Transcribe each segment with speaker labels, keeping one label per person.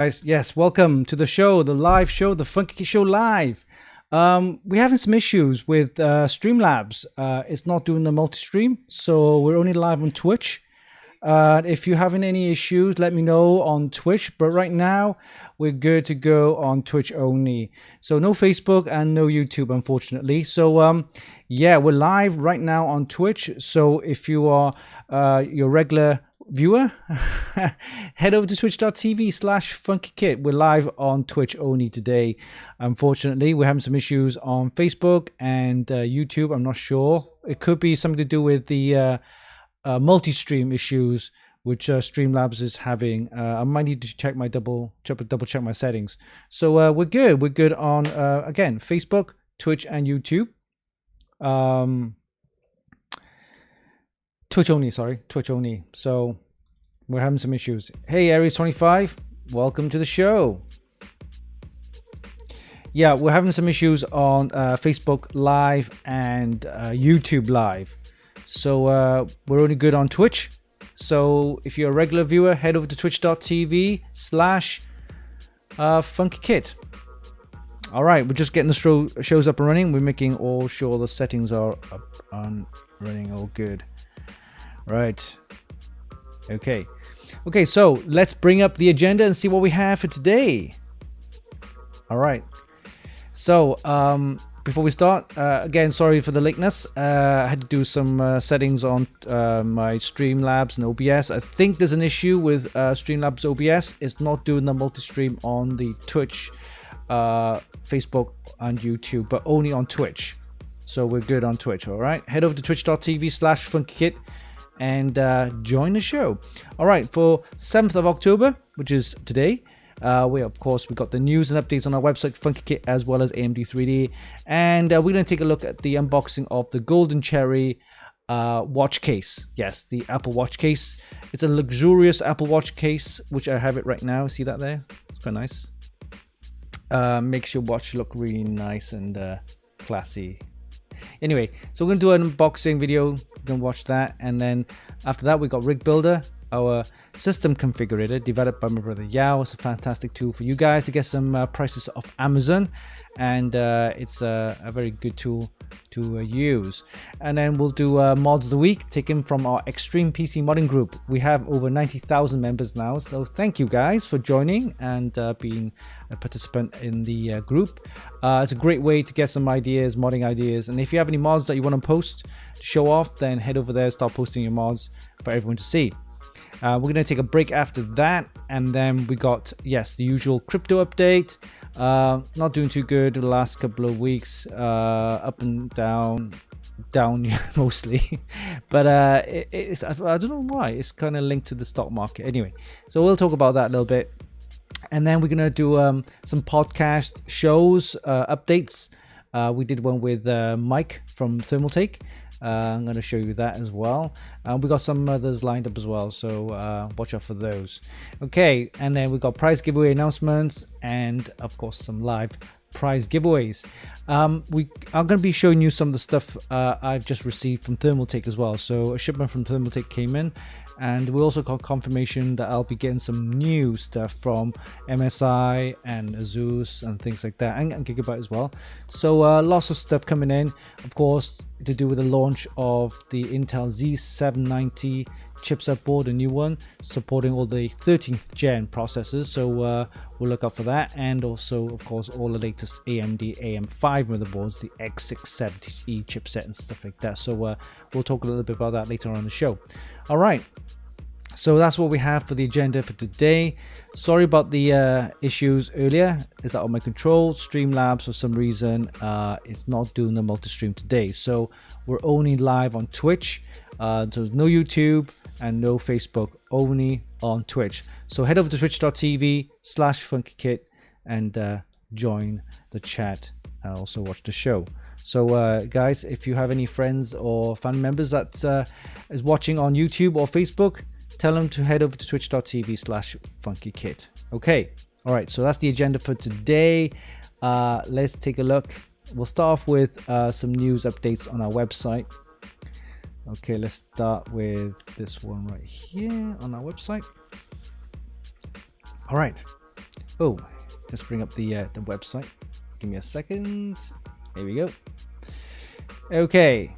Speaker 1: Guys, yes, welcome to the show, the live show, the Funkykit Show live. We're having some issues with Streamlabs. It's not doing the multi-stream, so we're only live on Twitch. If you're having any issues, let me know on Twitch. But right now, we're good to go on Twitch only. So no Facebook and no YouTube, unfortunately. So yeah, we're live right now on Twitch. So if you are your regular viewer, head over to twitch.tv/funkykit. We're live on Twitch only today. Unfortunately, we're having some issues on Facebook and YouTube. I'm not sure. It could be something to do with the multi-stream issues which Streamlabs is having. I might need to check my double check my settings. So we're good on again, Facebook, Twitch, and YouTube. Twitch only. So we're having some issues. Hey, Aries 25, welcome to the show. Yeah, we're having some issues on Facebook Live and YouTube Live. So we're only good on Twitch. So if you're a regular viewer, head over to twitch.tv/Funkykit. All right, we're just getting the shows up and running. We're making sure the settings are up and running all good. Right. Okay, so let's bring up the agenda and see what we have for today. All right. So before we start, again, sorry for the lateness. I had to do some settings on my Streamlabs and OBS. I think there's an issue with Streamlabs OBS. It's not doing the multi-stream on the Twitch, Facebook, and YouTube, but only on Twitch. So we're good on Twitch, all right? Head over to twitch.tv/Funkykit and join the show. All right, for 7th of October, which is today, we got the news and updates on our website, Funkykit, as well as AMD 3D. And we're going to take a look at the unboxing of the Golden Cherry watch case. Yes, the Apple Watch case. It's a luxurious Apple Watch case, which I have it right now. See that there? It's quite nice. Makes your watch look really nice and classy. Anyway, so we're going to do an unboxing video. You can watch that. And then after that, we got Rig Builder, our system configurator developed by my brother Yao. It's a fantastic tool for you guys to get some prices off Amazon, and it's a very good tool to use. And then we'll do mods of the week taken from our extreme PC modding group. We have over 90,000 members now, so thank you guys for joining and being a participant in the group. It's a great way to get some ideas, modding ideas, and if you have any mods that you want to post to show off, then head over there, start posting your mods for everyone to see. We're going to take a break after that, and then we got, yes, the usual crypto update. Not doing too good the last couple of weeks, up and down mostly, but I don't know why. It's kind of linked to the stock market anyway, so we'll talk about that a little bit. And then we're going to do some podcast shows updates. We did one with Mike from Thermaltake. I'm going to show you that as well. We got some others lined up as well, so watch out for those. Okay, and then we got prize giveaway announcements and of course some live prize giveaways. We are going to be showing you some of the stuff I've just received from Thermaltake as well. So a shipment from Thermaltake came in, and we also got confirmation that I'll be getting some new stuff from MSI and Asus and things like that, and Gigabyte as well. So lots of stuff coming in, of course, to do with the launch of the Intel Z790 chipset board, a new one supporting all the 13th gen processors. So we'll look out for that, and also of course all the latest AMD AM5 motherboards, the X670E chipset and stuff like that. So we'll talk a little bit about that later on in the show. All right, so that's what we have for the agenda for today. Sorry about the issues earlier. It's out of my control. Streamlabs, for some reason, it's not doing the multi-stream today. So we're only live on Twitch. So there's no YouTube and no Facebook, only on Twitch. So head over to twitch.tv/Funkykit and join the chat and also watch the show. So guys, if you have any friends or family members that is watching on YouTube or Facebook, tell them to head over to twitch.tv/Funkykit. Okay, all right, so that's the agenda for today. Let's take a look. We'll start off with some news updates on our website. Okay, let's start with this one right here on our website. All right, Oh, just bring up the website. Give me a second. Here we go. Okay,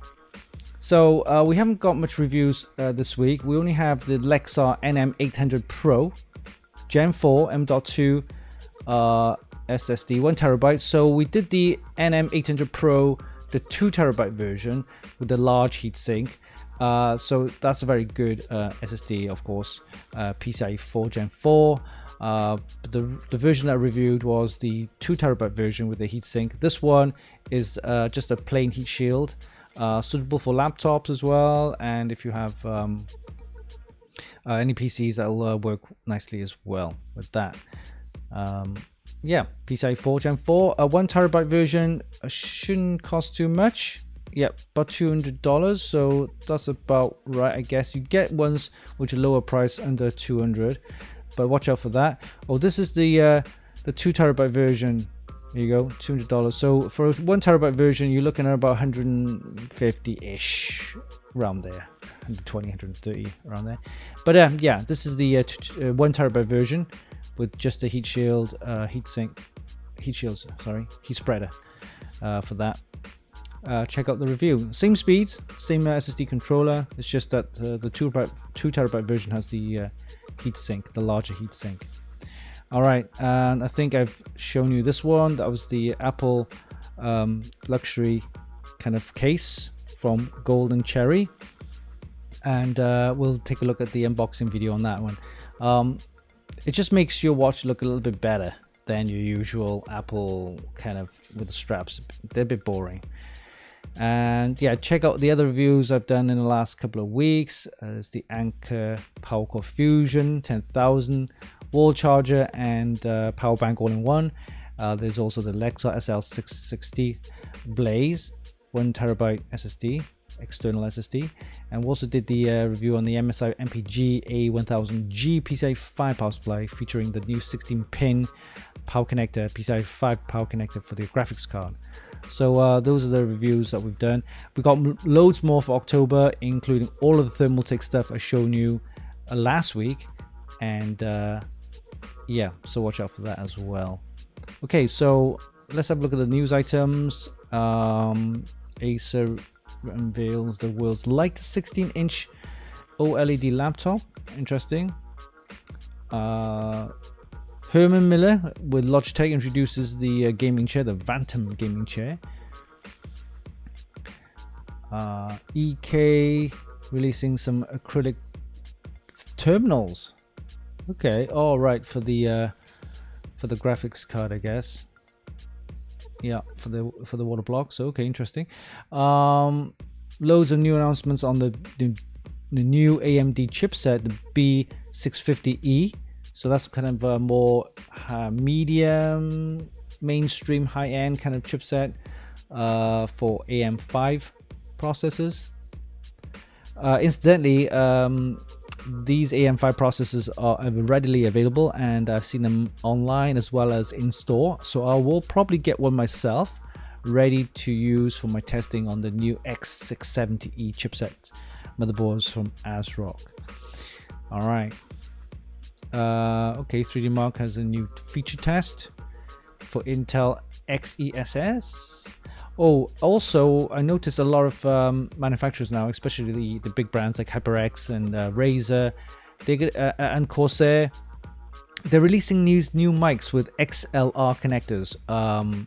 Speaker 1: so we haven't got much reviews this week. We only have the Lexar NM800 Pro Gen 4 M.2 SSD 1TB. So we did the NM800 Pro, the 2TB version with the large heatsink. So that's a very good SSD, of course. PCIe 4 Gen 4. The version I reviewed was the 2TB version with the heatsink. This one is just a plain heat shield, suitable for laptops as well. And if you have any PCs, that'll work nicely as well with that. Yeah, PCIe 4 Gen 4, a 1TB version shouldn't cost too much. Yep, about $200, so that's about right, I guess. You get ones which are lower price, under 200, but watch out for that. Oh, this is the 2TB version. There you go, $200. So for a 1TB version, you're looking at about 150-ish, around there, 120, 130, around there. But yeah, this is the 1TB version with just a heat shield, heat spreader for that. Check out the review. Same speeds, same SSD controller. It's just that the 2TB version has the heatsink, the larger heatsink. All right, and I think I've shown you this one. That was the Apple luxury kind of case from Golden Cherry, and we'll take a look at the unboxing video on that one. It just makes your watch look a little bit better than your usual Apple kind of with the straps. They're a bit boring. And yeah, check out the other reviews I've done in the last couple of weeks. There's the Anker Power Core Fusion 10,000 wall charger and power bank all in one. There's also the Lexar SL660 Blaze 1TB SSD, external SSD, and we also did the review on the MSI MPG A1000G PCIe 5 power supply featuring the new 16-pin power connector, PCIe 5 power connector for the graphics card. So those are the reviews that we've done. We've got loads more for October, including all of the Thermaltake stuff I shown you last week, and yeah, so watch out for that as well. Okay, so let's have a look at the news items. Acer unveils the world's lightest 16-inch OLED laptop. Interesting. Herman Miller with Logitech introduces the gaming chair, the Phantom gaming chair. EK releasing some acrylic terminals. Okay, all right, for the graphics card, I guess. Yeah, for the water blocks. Okay, interesting. Loads of new announcements on the new AMD chipset, the B650E. So that's kind of a more medium, mainstream, high-end kind of chipset for AM5 processors. Incidentally, these AM5 processors are readily available, and I've seen them online as well as in store. So I will probably get one myself, ready to use for my testing on the new X670E chipset motherboards from ASRock. All right. Okay, 3D Mark has a new feature test for Intel XeSS. Oh, also, I noticed a lot of manufacturers now, especially the big brands like HyperX and Razer, and Corsair, they're releasing these new mics with XLR connectors. I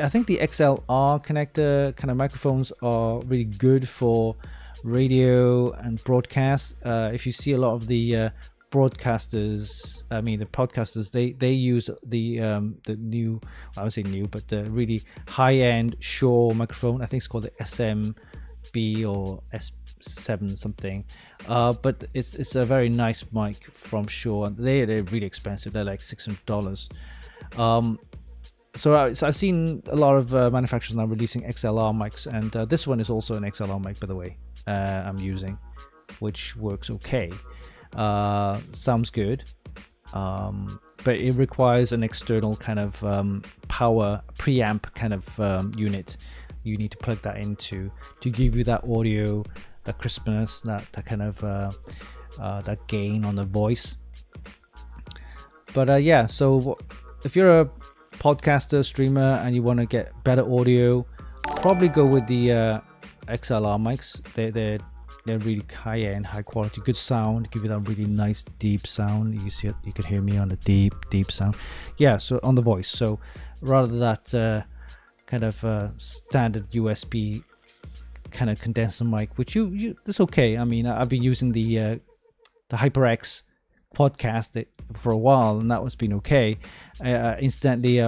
Speaker 1: think the XLR connector kind of microphones are really good for radio and broadcast. If you see a lot of the broadcasters, I mean the podcasters, they use the new, I would say new, but the really high-end Shure microphone. I think it's called the SMB or S7 something, but it's a very nice mic from Shure. They're really expensive. They're like $600. So I've seen a lot of manufacturers now releasing XLR mics, and this one is also an XLR mic, by the way. I'm using, which works okay. Sounds good, but it requires an external kind of power preamp kind of unit. You need to plug that into to give you that audio, that crispness, that kind of that gain on the voice. But yeah, so if you're a podcaster, streamer, and you want to get better audio, probably go with the XLR mics. They're really high-end, high-quality, good sound, give you that really nice deep sound. You can hear me on the deep sound. Yeah, so on the voice. So rather than that kind of standard USB kind of condenser mic, which that's okay. I mean, I've been using the HyperX Quadcast for a while, and that was been okay. Incidentally,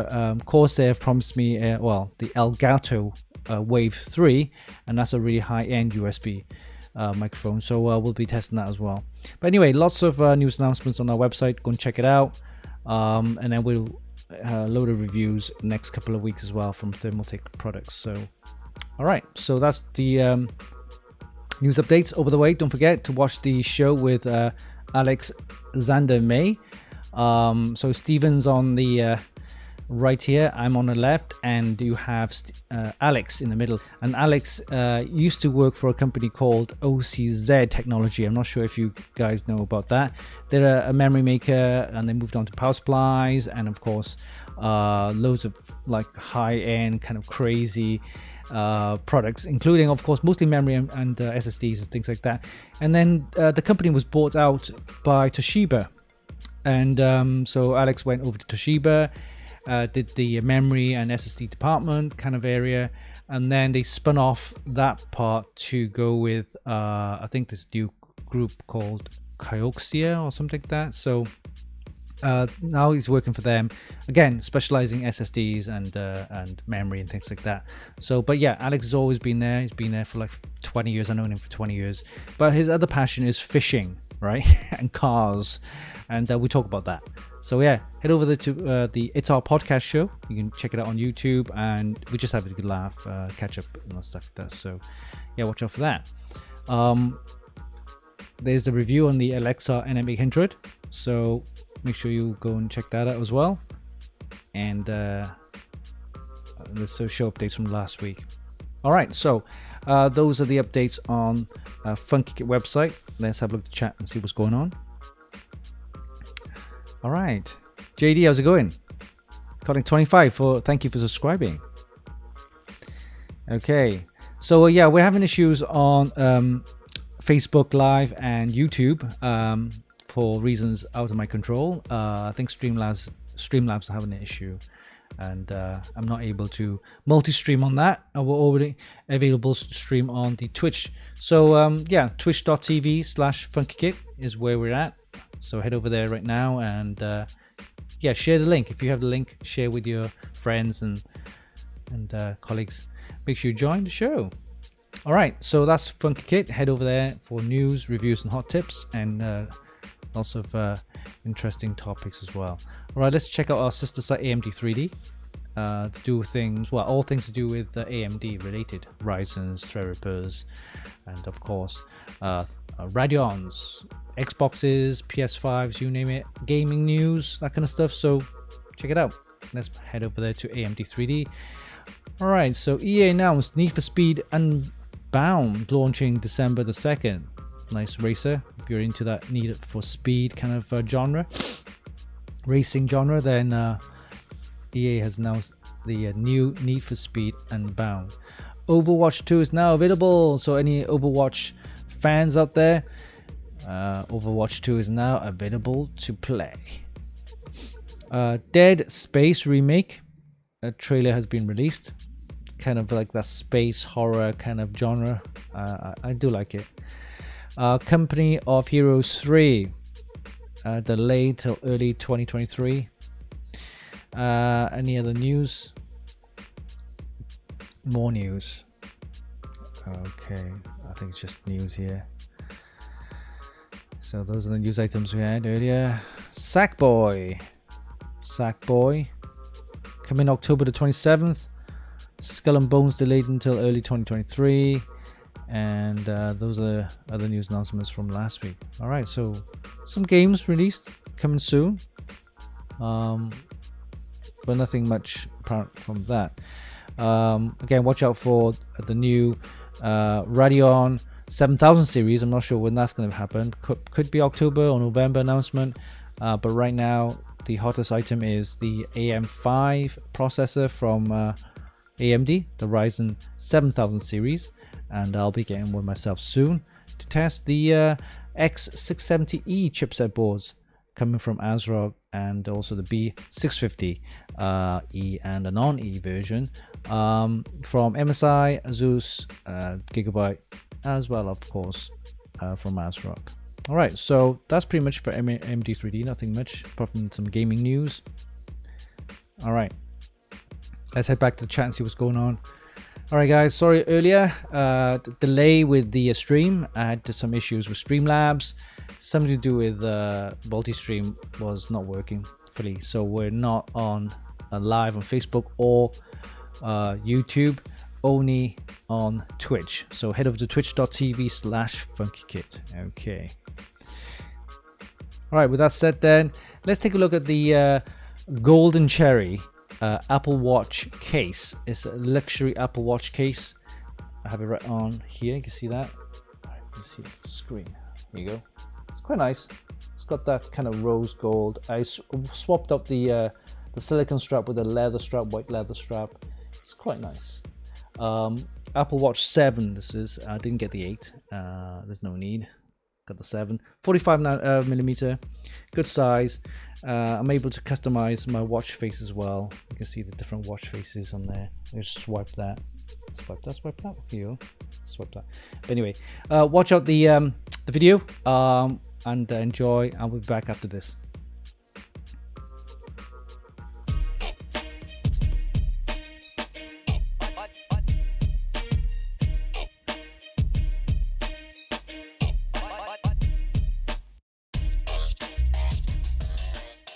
Speaker 1: Corsair have promised me the Elgato Wave 3, and that's a really high-end USB microphone, so we'll be testing that as well. But anyway, lots of news announcements on our website. Go and check it out, and then we'll load of reviews next couple of weeks as well from Thermaltake products. So all right, so that's the news updates over the way. Don't forget to watch the show with Alex Zander May. So Steven's on the right here, I'm on the left, and you have Alex in the middle. And Alex used to work for a company called OCZ Technology. I'm not sure if you guys know about that. They're a memory maker, and they moved on to power supplies, and of course loads of like high-end kind of crazy products, including of course mostly memory and SSDs and things like that. And then the company was bought out by Toshiba, and so Alex went over to Toshiba, did the memory and SSD department kind of area, and then they spun off that part to go with I think this new group called Kioxia or something like that. So now he's working for them again, specializing SSDs and memory and things like that. So, but yeah, Alex has always been there. He's been there for like 20 years. I've known him for 20 years. But his other passion is fishing, right? And cars, and we talk about that. So yeah, head over there to the It's Our Podcast show. You can check it out on YouTube, and we just have a good laugh, catch up and stuff like that. So yeah, watch out for that. There's the review on the Alexa NM800. So make sure you go and check that out as well. And there's show updates from last week. All right, so those are the updates on Funkykit website. Let's have a look at the chat and see what's going on. All right, JD, how's it going? Coding 25 thank you for subscribing. Okay, so yeah, we're having issues on Facebook Live and YouTube for reasons out of my control. I think Streamlabs are having an issue, and I'm not able to multi-stream on that. We're already available to stream on the Twitch. So yeah, twitch.tv/Funkykit is where we're at. So head over there right now, and yeah, share the link. If you have the link, share with your friends and colleagues. Make sure you join the show. All right, so that's Funkykit. Head over there for news, reviews, and hot tips, and lots of interesting topics as well. All right, let's check out our sister site AMD3D to do things, well, all things to do with AMD related, Ryzen's, Threadrippers, and of course Radeons, Xboxes, PS5s, you name it, gaming news, that kind of stuff. So check it out. Let's head over there to AMD3D. All right, so EA announced Need for Speed Unbound launching December the 2nd. Nice racer. If you're into that Need for Speed kind of genre, racing genre, then EA has announced the new Need for Speed Unbound. Overwatch 2 is now available, so any Overwatch fans out there, Overwatch 2 is now available to play. Dead Space remake, a trailer has been released, kind of like that space horror kind of genre. I do like it. Company of Heroes 3 delayed till early 2023. Any other news? More news. Okay, I think it's just news here. So those are the news items we had earlier. Sackboy coming October the 27th. Skull and Bones delayed until early 2023. And those are other news announcements from last week. All right, so some games released coming soon, but nothing much apart from that. Again, watch out for the new Radeon 7000 series. I'm not sure when that's going to happen. Could be October or November announcement, but right now the hottest item is the AM5 processor from AMD, the Ryzen 7000 series, and I'll be getting one myself soon to test the X670E chipset boards coming from ASRock, and also the B650 E and a non-E version from MSI, Asus, Gigabyte, as well, of course, from ASRock. All right, so that's pretty much for MD3D. Nothing much apart from some gaming news. All right, let's head back to the chat and see what's going on. All right, guys, sorry earlier, delay with the stream. I had some issues with Streamlabs. Something to do with multi-stream was not working fully, so we're not on live on Facebook or YouTube, only on Twitch. So head over to twitch.tv/Funkykit. Okay. All right, with that said, then let's take a look at the Golden Cherry Apple Watch case. It's a luxury Apple Watch case. I have it right on here. You can see that. You can see the screen. Here you go. It's quite nice. It's got that kind of rose gold. I swapped up the silicone strap with a leather strap, white leather strap. It's quite nice. Apple Watch 7. This is. I didn't get the 8. There's no need. Got the 7. 45 millimeter. Good size. I'm able to customize my watch face as well. You can see the different watch faces on there. I just swipe that. Swipe that. Swipe that. Here you go. Swipe that. But anyway, watch out the video and enjoy. I'll be back after this.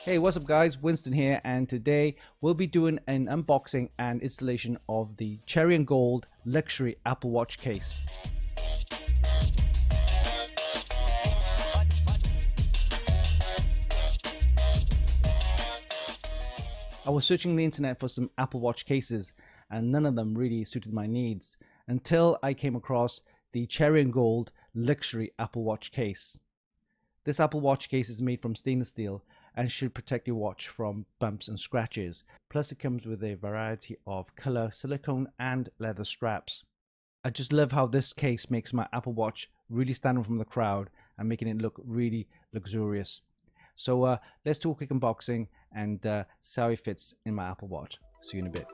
Speaker 1: Hey, what's up guys, Winston here, and today we'll be doing an unboxing and installation of the Cherry and Gold luxury Apple Watch case. I was searching the internet for some Apple Watch cases and none of them really suited my needs until I came across the Cherry and Gold luxury Apple Watch case. This Apple Watch case is made from stainless steel and should protect your watch from bumps and scratches. Plus it comes with a variety of color silicone and leather straps. I just love how this case makes my Apple Watch really stand out from the crowd and making it look really luxurious. So let's do a quick unboxing and see how it fits in my Apple Watch. See you in a bit.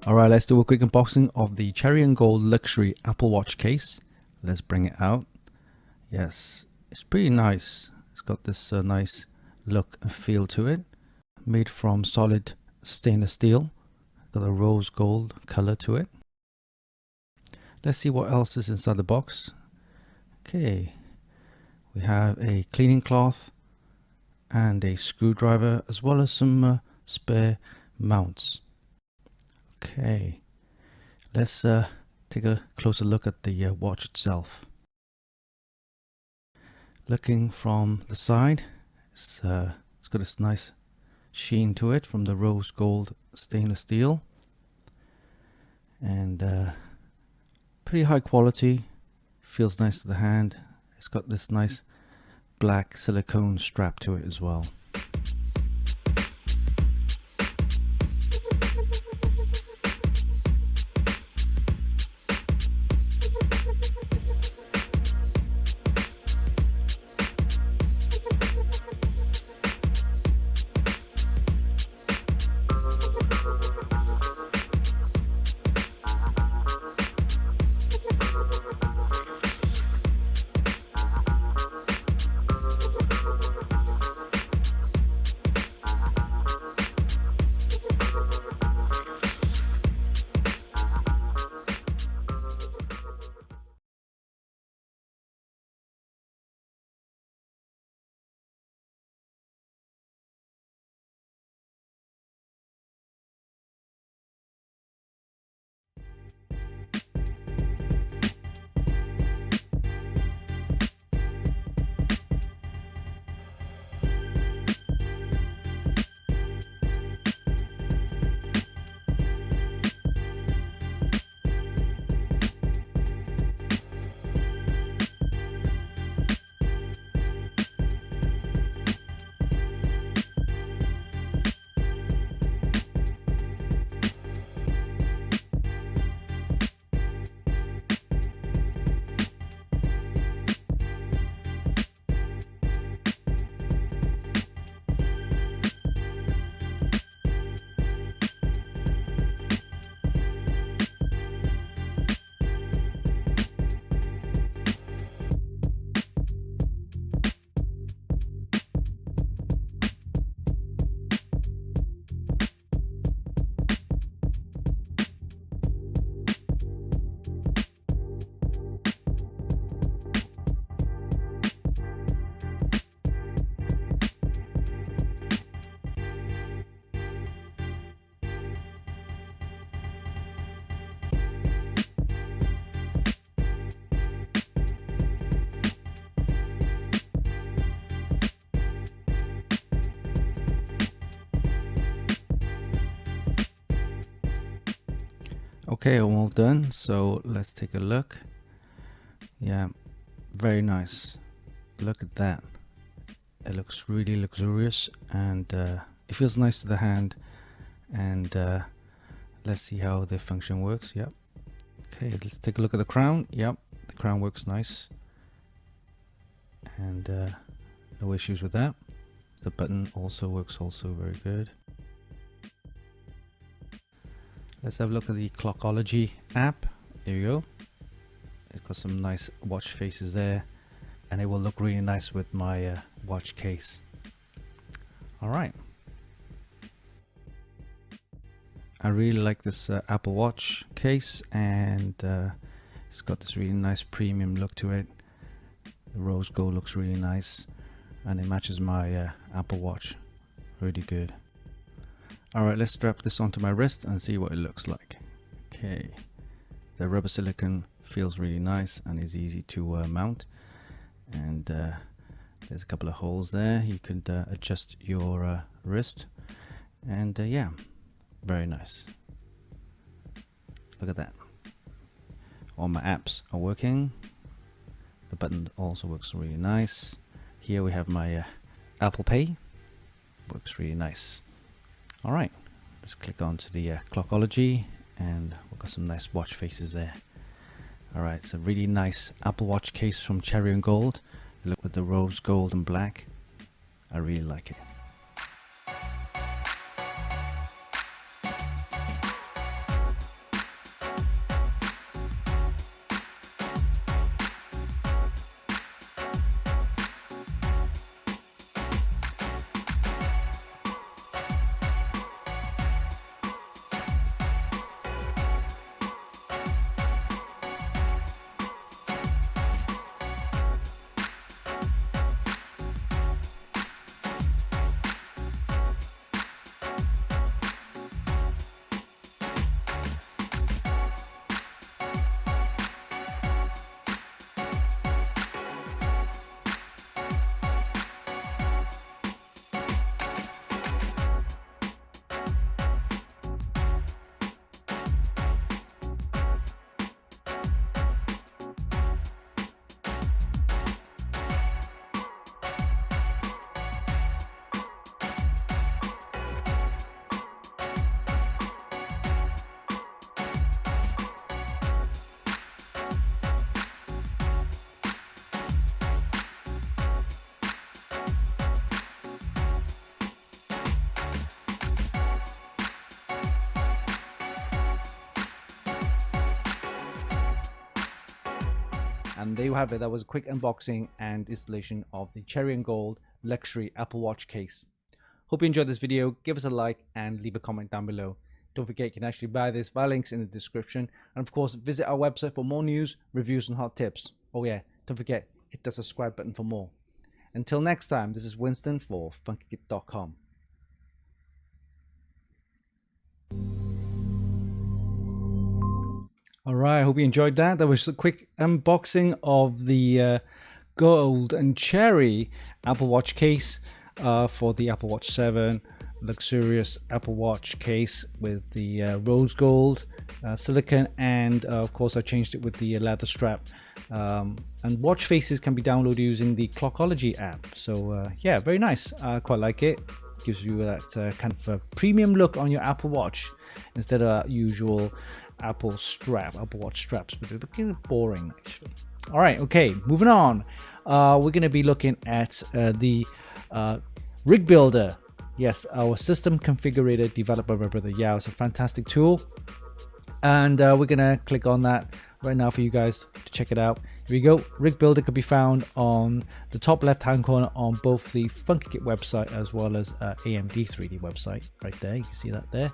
Speaker 1: Alright, let's do a quick unboxing of the Cherry and Gold luxury Apple Watch case. Let's bring it out. Yes, it's pretty nice. It's got this nice look and feel to it. Made from solid stainless steel. Got a rose gold color to it. Let's see what else is inside the box. Okay, we have a cleaning cloth and a screwdriver, as well as some spare mounts. Okay, let's take a closer look at the watch itself. Looking from the side, it's got this nice sheen to it from the rose gold stainless steel, and pretty high quality. Feels nice to the hand. It's got this nice black silicone strap to it as well. Okay, I'm all done, so let's take a look. Yeah, very nice. Look at that. It looks really luxurious, and it feels nice to the hand. And let's see how the function works. Yep. Okay, let's take a look at the crown. Yep, the crown works nice, and no issues with that. The button also works very good. Let's have a look at the Clockology app. Here we go. It's got some nice watch faces there, and it will look really nice with my watch case. All right. I really like this Apple Watch case, and it's got this really nice premium look to it. The rose gold looks really nice, and it matches my Apple Watch really good. Alright, let's strap this onto my wrist and see what it looks like. Okay, the rubber silicone feels really nice and is easy to mount, and there's a couple of holes there. You could adjust your wrist, and yeah, very nice. Look at that. All my apps are working. The button also works really nice. Here we have my Apple Pay. Works really nice. All right, let's click on to the Clockology, and we've got some nice watch faces there. All right, it's a really nice Apple Watch case from Cherry and Gold. Look with the rose gold and black. I really like it. And there you have it. That was a quick unboxing and installation of the Cherry and Gold luxury Apple Watch case. Hope you enjoyed this video. Give us a like and leave a comment down below. Don't forget you can actually buy this via links in the description. And of course, visit our website for more news, reviews and hot tips. Oh yeah, don't forget, hit the subscribe button for more. Until next time, this is Winston for Funkykit.com. Alright, I hope you enjoyed that. That was a quick unboxing of the gold and cherry Apple Watch case for the Apple Watch 7. Luxurious Apple Watch case with the rose gold silicone, and of course I changed it with the leather strap. And watch faces can be downloaded using the Clockology app. So yeah, very nice. I quite like it. Gives you that kind of a premium look on your Apple Watch instead of usual Apple Watch straps, but they're looking boring actually. All right, okay, moving on. We're going to be looking at the rig builder. Yes, our system configurator developed by my brother Yao. It's a fantastic tool, and we're going to click on that right now for you guys to check it out. Here we go. Rig builder could be found on the top left hand corner on both the Funkykit website as well as AMD 3D website right there. You can see that there.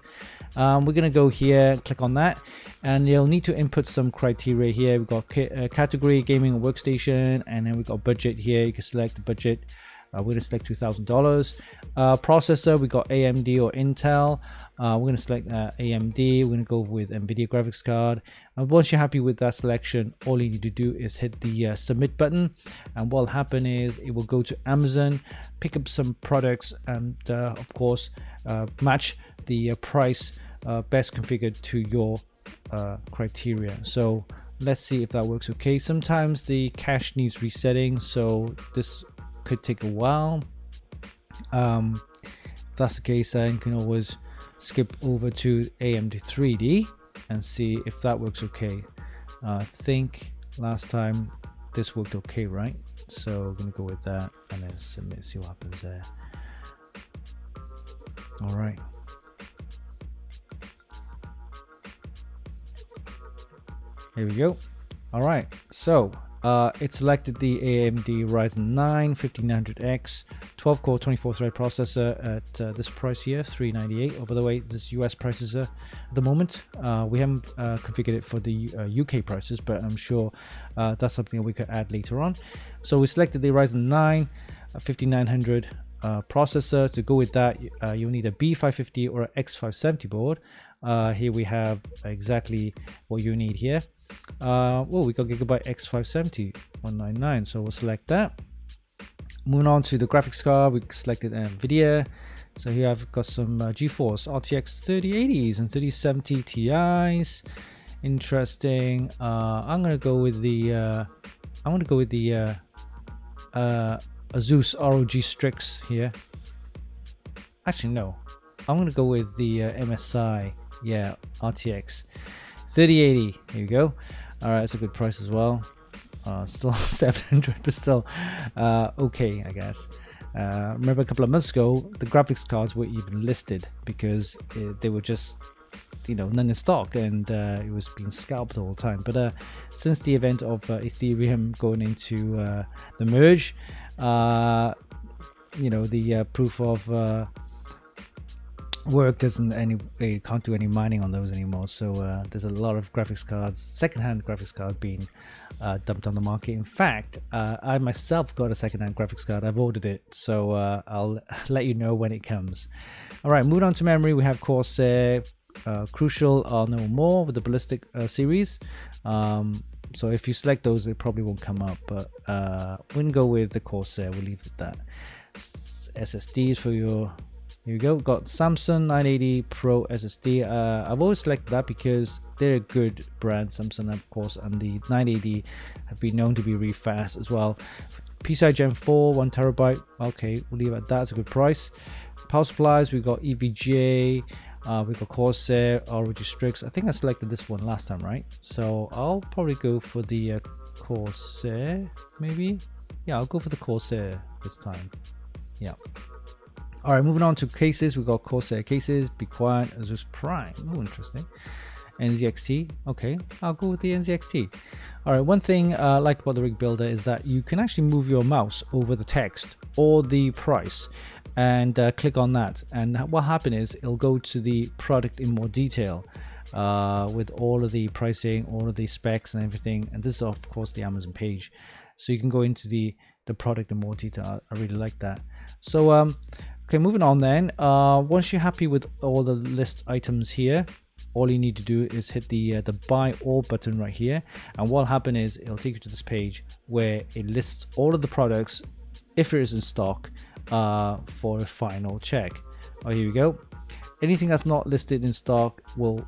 Speaker 1: We're going to go here, click on that, and you'll need to input some criteria here. We've got category, gaming and workstation, and then we've got budget here. You can select the budget. We're going to select $2,000. Processor, we got AMD or Intel. We're going to select AMD. We're going to go with NVIDIA graphics card. And once you're happy with that selection, all you need to do is hit the submit button. And what will happen is it will go to Amazon, pick up some products, and of course, match the price best configured to your criteria. So let's see if that works okay. Sometimes the cache needs resetting, so this could take a while. If that's the case, then you can always skip over to AMD 3D and see if that works okay. I think last time this worked okay, right? So we're gonna go with that and then submit, see what happens there. All right. Here we go. All right, so it selected the AMD Ryzen 9 5900X 12-core 24-thread processor at this price here, $398. Oh, by the way, this US prices at the moment. We haven't configured it for the UK prices, but I'm sure that's something that we could add later on. So we selected the Ryzen 9 5900 processor. To go with that, you'll need a B550 or an X570 board. Here we have exactly what you need here. Well, we got Gigabyte X570 199, so we'll select that. Moving on to the graphics card, we selected NVIDIA. So here I've got some GeForce RTX 3080s and 3070 Ti's. Interesting. I'm gonna go with the Asus ROG Strix here. Actually, no. I'm gonna go with the MSI, yeah, RTX 3080. Here we go. All right, it's a good price as well. Still 700, but still okay, I guess. Remember a couple of months ago, the graphics cards were even listed because they were just, you know, none in stock, and it was being scalped all the time. But since the event of Ethereum going into the merge, you know, the proof of work it can't do any mining on those anymore. So there's a lot of graphics cards, secondhand graphics cards being dumped on the market. In fact, I myself got a secondhand graphics card. I've ordered it, so I'll let you know when it comes. All right, moving on to memory, we have Corsair Crucial or No More with the Ballistic series. So if you select those, it probably won't come up, but we're gonna go with the Corsair. We'll leave it at that. SSDs for your, here we go, got Samsung 980 Pro SSD. I've always selected that because they're a good brand, Samsung of course, and the 980 have been known to be really fast as well. PCI Gen 4 1TB, okay, we'll leave it at that. It's a good price. Power supplies, we got EVGA, we got Corsair, ROG Strix. I think I selected this one last time, right? So I'll probably go for the Corsair, maybe. Yeah, I'll go for the Corsair this time. Yeah. All right, moving on to cases. We got Corsair cases, Be Quiet, Asus Prime. Oh, interesting. NZXT. Okay, I'll go with the NZXT. All right, one thing I like about the Rig Builder is that you can actually move your mouse over the text or the price and click on that. And what happened is it'll go to the product in more detail with all of the pricing, all of the specs and everything. And this is, of course, the Amazon page. So you can go into the product in more detail. I really like that. So, okay, moving on then. Once you're happy with all the list items here, all you need to do is hit the buy all button right here, and what'll happen is it'll take you to this page where it lists all of the products if it is in stock for a final check. Oh, here we go. Anything that's not listed in stock will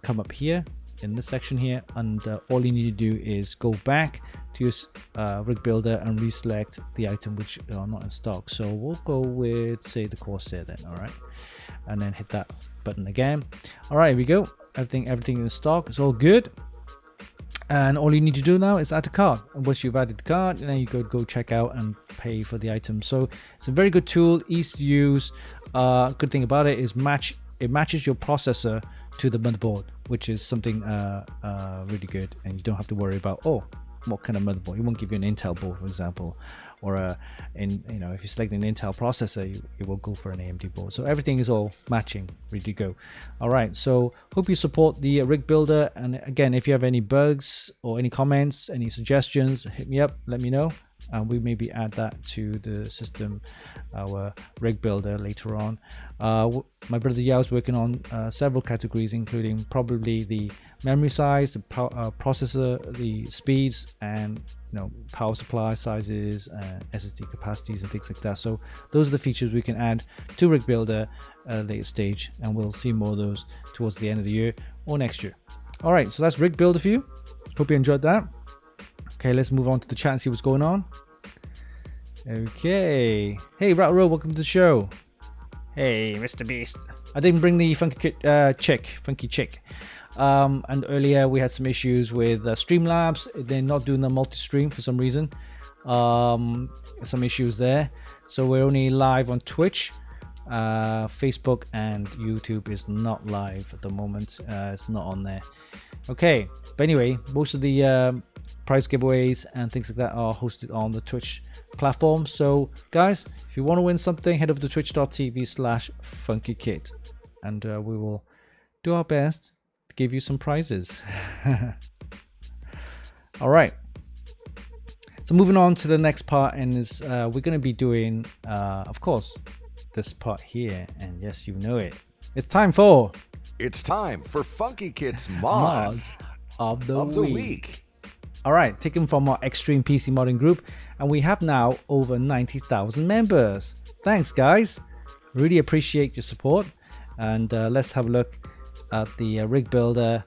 Speaker 1: come up here in this section here, and all you need to do is go back to your Rig Builder and reselect the item which are not in stock. So we'll go with, say, the Corsair then. All right, and then hit that button again. All right, here we go. Everything in stock, it's all good, and all you need to do now is add a card. And once you've added the card, then you could go check out and pay for the item. So it's a very good tool, easy to use. Good thing about it is it matches your processor to the motherboard, which is something really good, and you don't have to worry about, oh, what kind of motherboard. It won't give you an Intel board, for example, or if you select an Intel processor, it will go for an AMD board. So everything is all matching, ready to go. All right, so hope you support the Rig Builder, and again, if you have any bugs or any comments, any suggestions, hit me up, let me know, and we maybe add that to the system, our Rig Builder later on. My brother Yao is working on several categories, including probably the memory size, the processor, the speeds, and power supply sizes, SSD capacities, and things like that. So those are the features we can add to Rig Builder at a later stage, and we'll see more of those towards the end of the year or next year. All right, so that's rig builder for you. Hope you enjoyed that. Okay, let's move on to the chat and see what's going on. Okay. Hey, Ratro, welcome to the show. Hey, Mr. Beast. I didn't bring the funky chick. And earlier we had some issues with Streamlabs. They're not doing the multi-stream for some reason. Some issues there. So we're only live on Twitch. Facebook and YouTube is not live at the moment. It's not on there. Okay, but anyway, most of the prize giveaways and things like that are hosted on the Twitch platform. So guys, if you want to win something, head over to twitch.tv/Funkykit and we will do our best to give you some prizes. All right, so moving on to the next part, and is we're going to be doing of course this part here, and yes, you know it, it's time for
Speaker 2: Funkykit's mods
Speaker 1: of the week. All right, taken from our extreme PC modding group, and we have now over 90,000 members. Thanks guys, really appreciate your support. And let's have a look at the rig builder,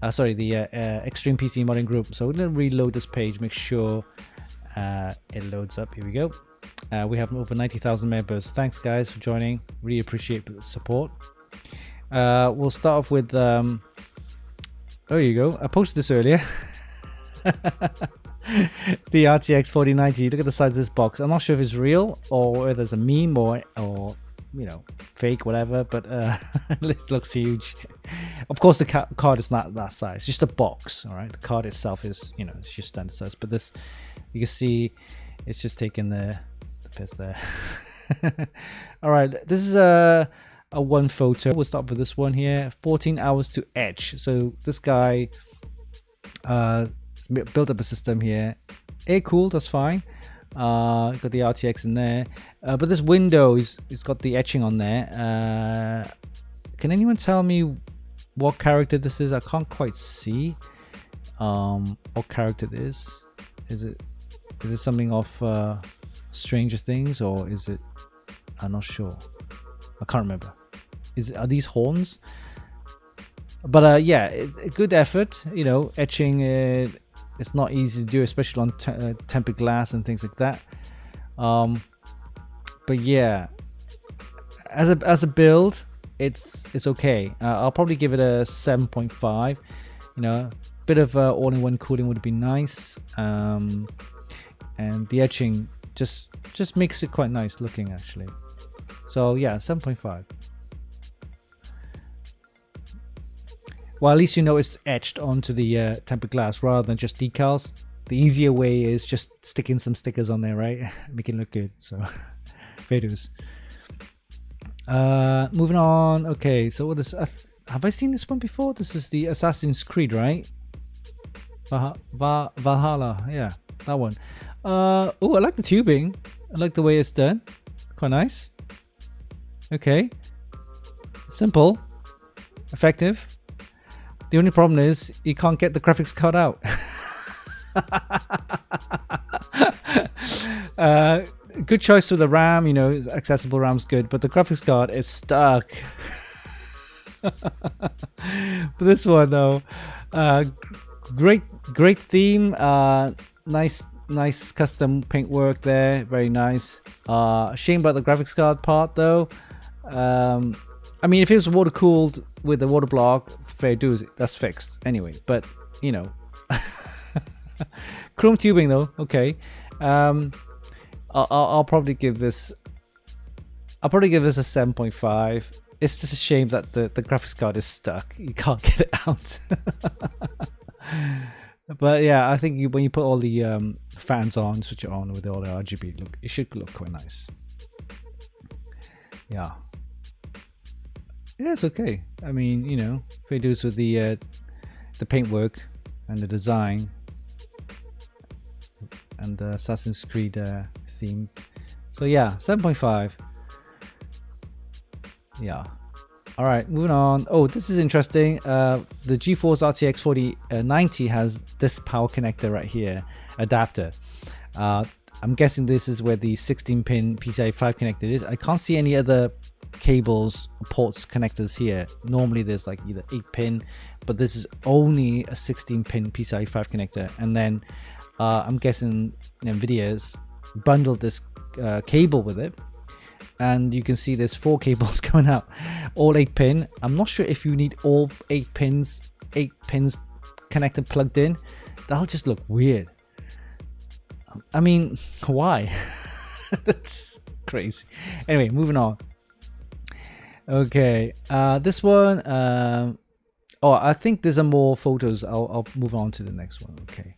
Speaker 1: the extreme PC modding group. So we're going to reload this page, make sure it loads up. Here we go. We have over 90,000 members. Thanks guys for joining, really appreciate the support. We'll start off with there you go, I posted this earlier. The RTX 4090. Look at the size of this box. I'm not sure if it's real or whether there's a meme or you know, fake, whatever, but it looks huge. Of course the card is not that size, it's just a box. All right, the card itself is, you know, it's just standard size, but this, you can see it's just taking the piss there. All right, this is a one photo. We'll start with this one here. 14 hours to etch. So this guy built up a system here. Air cooled, that's fine. Got the RTX in there, but this window it's got the etching on there. Can anyone tell me what character this is? I can't quite see what character it is. Is it something of Stranger Things, or is it, I'm not sure, I can't remember. Are these horns? But yeah, good effort, you know, etching it. It's not easy to do, especially on tempered glass and things like that. But yeah, as a build, it's okay. I'll probably give it a 7.5. You know, a bit of all-in-one cooling would be nice, and the etching just makes it quite nice looking actually. So yeah, 7.5. Well, at least you know it's etched onto the tempered glass rather than just decals. The easier way is just sticking some stickers on there, right? Make it look good. So, fair dues. Moving on. Okay, so what is? Have I seen this one before? This is the Assassin's Creed, right? Valhalla. Yeah, that one. Oh, I like the tubing. I like the way it's done. Quite nice. Okay. Simple. Effective. The only problem is you can't get the graphics card out. Good choice with the RAM, you know, accessible RAM's good, but the graphics card is stuck. For this one though, great theme, nice custom paintwork there, very nice. Shame about the graphics card part though. I mean, if it was water cooled with the water block, fair dues, that's fixed anyway. But you know, chrome tubing though, okay. I'll probably give this. A 7.5. It's just a shame that the graphics card is stuck. You can't get it out. But yeah, I think when you put all the fans on, switch it on with all the RGB, it should look quite nice. Yeah. Yeah, it's okay. I mean, you know, fair dues with the paintwork and the design and the Assassin's Creed theme. So yeah, 7.5. Yeah. All right, moving on. Oh, this is interesting. The GeForce RTX 4090 has this power connector right here, adapter. I'm guessing this is where the 16-pin PCIe 5 connector is. I can't see any other cables, ports, connectors here. Normally there's like either 8-pin, but this is only a 16-pin PCIe 5 connector. And then I'm guessing Nvidia's bundled this cable with it, and you can see there's 4 cables going out, all 8-pin. I'm not sure if you need all 8 pins connected plugged in. That'll just look weird. I mean, why? That's crazy. Anyway, moving on. Okay, this one. Oh, I think there's some more photos. I'll move on to the next one. Okay,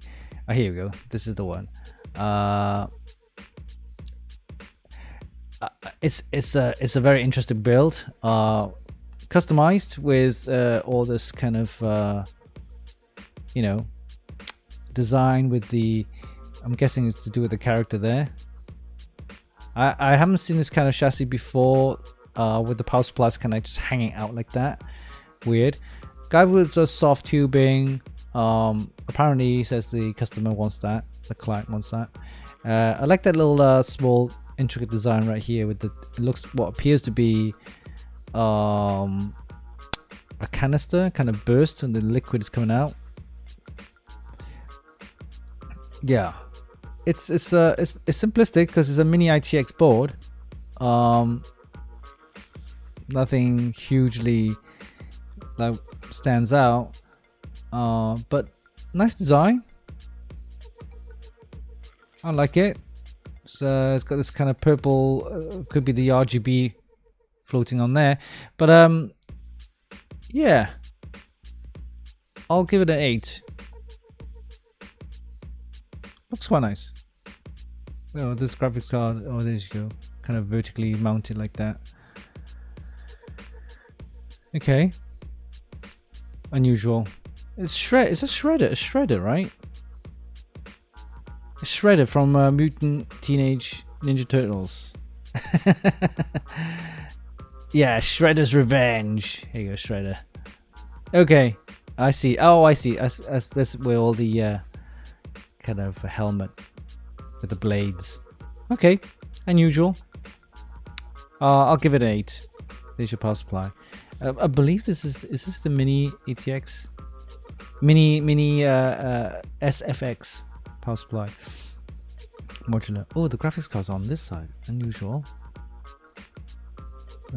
Speaker 1: here we go. This is the one. It's a very interesting build. Customized with all this kind of you know, design with the. I'm guessing it's to do with the character there. I haven't seen this kind of chassis before, with the power supplies kind of just hanging out like that. Weird. Guy with the soft tubing. Apparently he says the customer wants that, the client wants that. I like that little small intricate design right here with the, it looks what appears to be a canister kind of burst and the liquid is coming out. Yeah. It's simplistic because it's a mini ITX board. Nothing hugely like stands out, but nice design. I like it. So it's got this kind of purple, could be the RGB floating on there, but yeah, I'll give it an 8. Looks quite nice. Oh, this graphics card. Oh, there you go. Kind of vertically mounted like that. Okay. Unusual. It's it's a shredder, right? It's Shredder from Mutant Teenage Ninja Turtles. Yeah, Shredder's Revenge. Here you go, Shredder. Okay, I see. Oh, I see. As this where all the kind of a helmet with the blades. Okay, unusual. I'll give it an 8. There's your power supply. I believe this is this the mini ATX, mini SFX power supply modular. Oh, the graphics card's on this side. Unusual.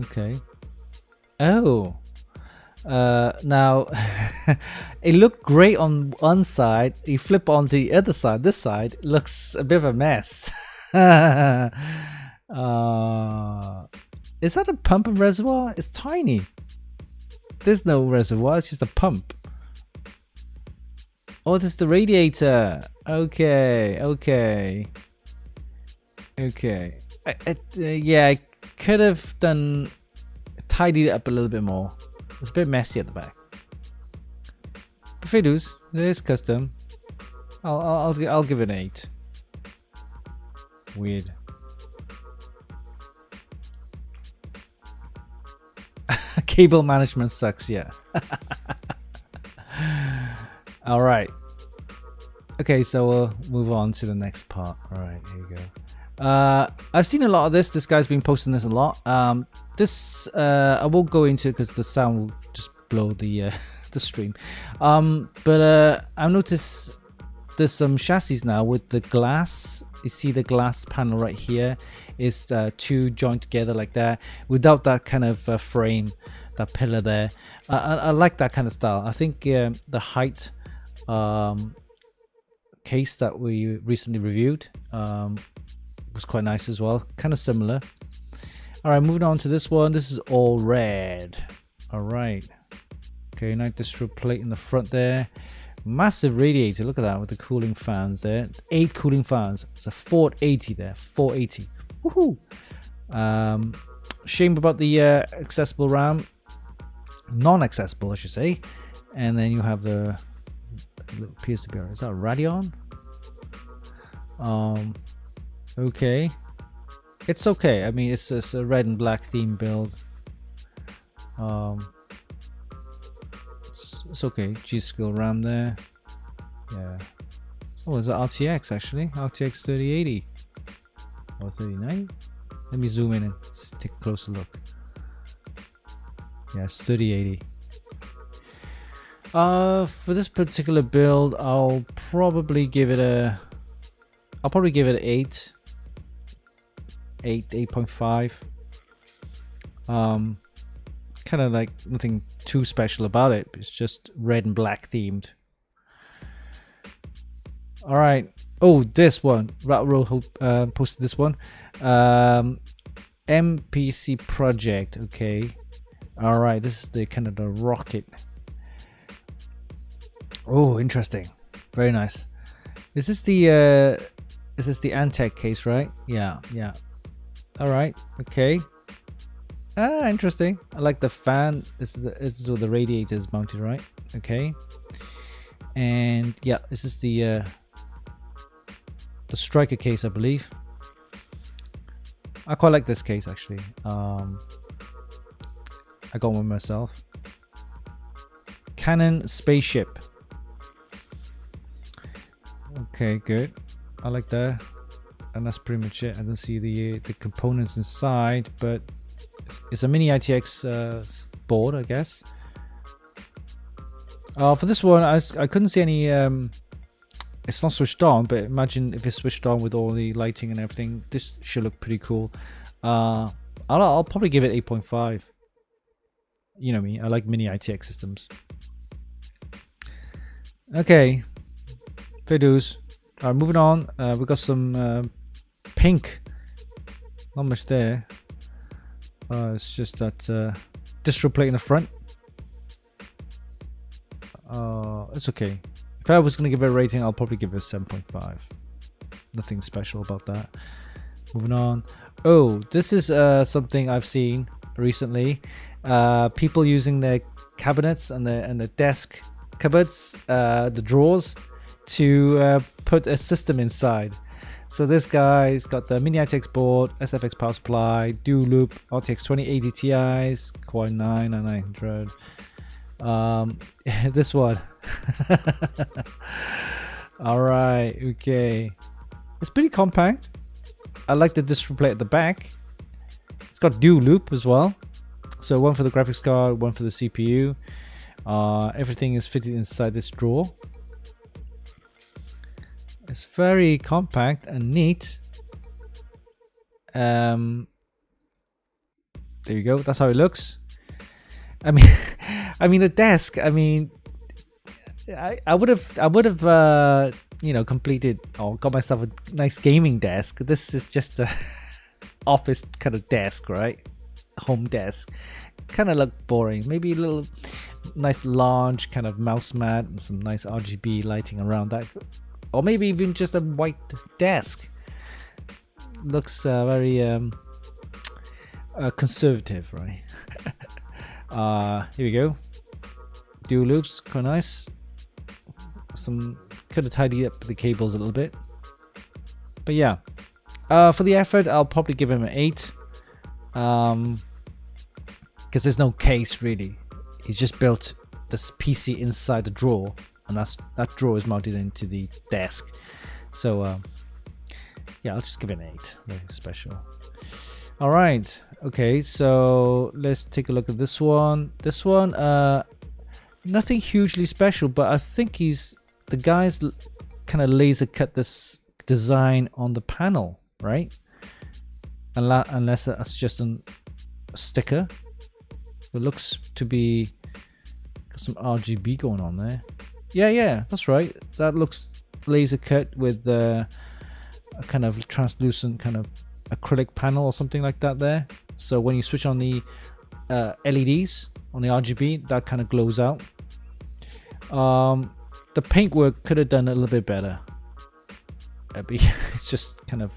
Speaker 1: Okay. Oh. Now it looked great on one side. You flip on the other side. This side looks a bit of a mess. Is that a pump and reservoir? It's tiny. There's no reservoir. It's just a pump. Oh, this is the radiator. Okay. Okay. Okay. Yeah, I could have tidied it up a little bit more. It's a bit messy at the back. But fair dues, it is custom. I'll give it an 8. Weird. Cable management sucks, yeah. All right. Okay, so we'll move on to the next part. All right, here you go. I've seen a lot of this. This guy's been posting this a lot. This I won't go into it because the sound will just blow the the stream. But I've noticed there's some chassis now with the glass. You see the glass panel right here is 2 joined together like that without that kind of frame, that pillar there. I like that kind of style. I think the height case that we recently reviewed was quite nice as well, kind of similar. All right, moving on to this one. This is all red. All right. Okay, nice distro plate in the front there. Massive radiator. Look at that with the cooling fans there. 8 cooling fans. It's a 480 there. 480. Woohoo! Shame about the accessible RAM. Non-accessible, I should say. And then you have the appears to be. Is that a Radeon? Okay. It's okay. I mean, it's a red and black theme build. It's okay. G-Skill RAM there. Yeah. Oh, it's an RTX actually. RTX 3080 or 3090. Let me zoom in and take a closer look. Yeah, it's 3080. For this particular build, I'll probably give it a 8, 8.5. Kind of like nothing too special about it. It's just red and black themed. All right. Oh, this one. Ratrow posted this one. MPC project. Okay. All right. This is the kind of the rocket. Oh, interesting. Very nice. Is this the Antec case, right? Yeah. Yeah. All right. Okay. Interesting. I like the fan. This is where the radiator is mounted, right? Okay. And yeah, this is the striker case, I believe. I quite like this case actually. I got one myself. Canon spaceship. Okay, good. I like that. And that's pretty much it. I don't see the components inside, but it's a mini ITX board, I guess. For this one, I couldn't see any. It's not switched on, but imagine if it's switched on with all the lighting and everything. This should look pretty cool. I'll probably give it 8.5. You know me, I like mini ITX systems. Okay, fair dues. All right, moving on. We got some pink. Not much there. It's just that distro plate in the front. It's okay. If I was going to give it a rating, I'll probably give it a 7.5. Nothing special about that. Moving on. Oh, this is something I've seen recently. People using their cabinets and the desk cupboards, the drawers, to put a system inside. So this guy's got the mini ITX board, SFX power supply, dual loop, RTX 2080 Ti's, Core 9 and 900. This one. All right, okay. It's pretty compact. I like the distro plate at the back. It's got dual loop as well. So one for the graphics card, one for the CPU. Everything is fitted inside this drawer. It's very compact and neat. There you go. That's how it looks. I mean, the desk. I mean, I would have, you know, completed or got myself a nice gaming desk. This is just a office kind of desk, right? Home desk. Kind of look boring. Maybe a little nice large kind of mouse mat and some nice RGB lighting around that. Or maybe even just a white desk. Looks very conservative, right? Here we go. Dual loops, quite nice. Some could have tidied up the cables a little bit, but yeah. For the effort, I'll probably give him an 8. Because there's no case really. He's just built this PC inside the drawer. And that drawer is mounted into the desk. So yeah, I'll just give it an 8. Nothing special. All right. Okay, so let's take a look at this one. This one, nothing hugely special, but I think the guy's kind of laser cut this design on the panel, right? Unless that's just a sticker. It looks to be got some RGB going on there. Yeah, that's right. That looks laser cut with a kind of translucent kind of acrylic panel or something like that there. So when you switch on the LEDs on the RGB, that kind of glows out. The paintwork could have done a little bit better. It's just kind of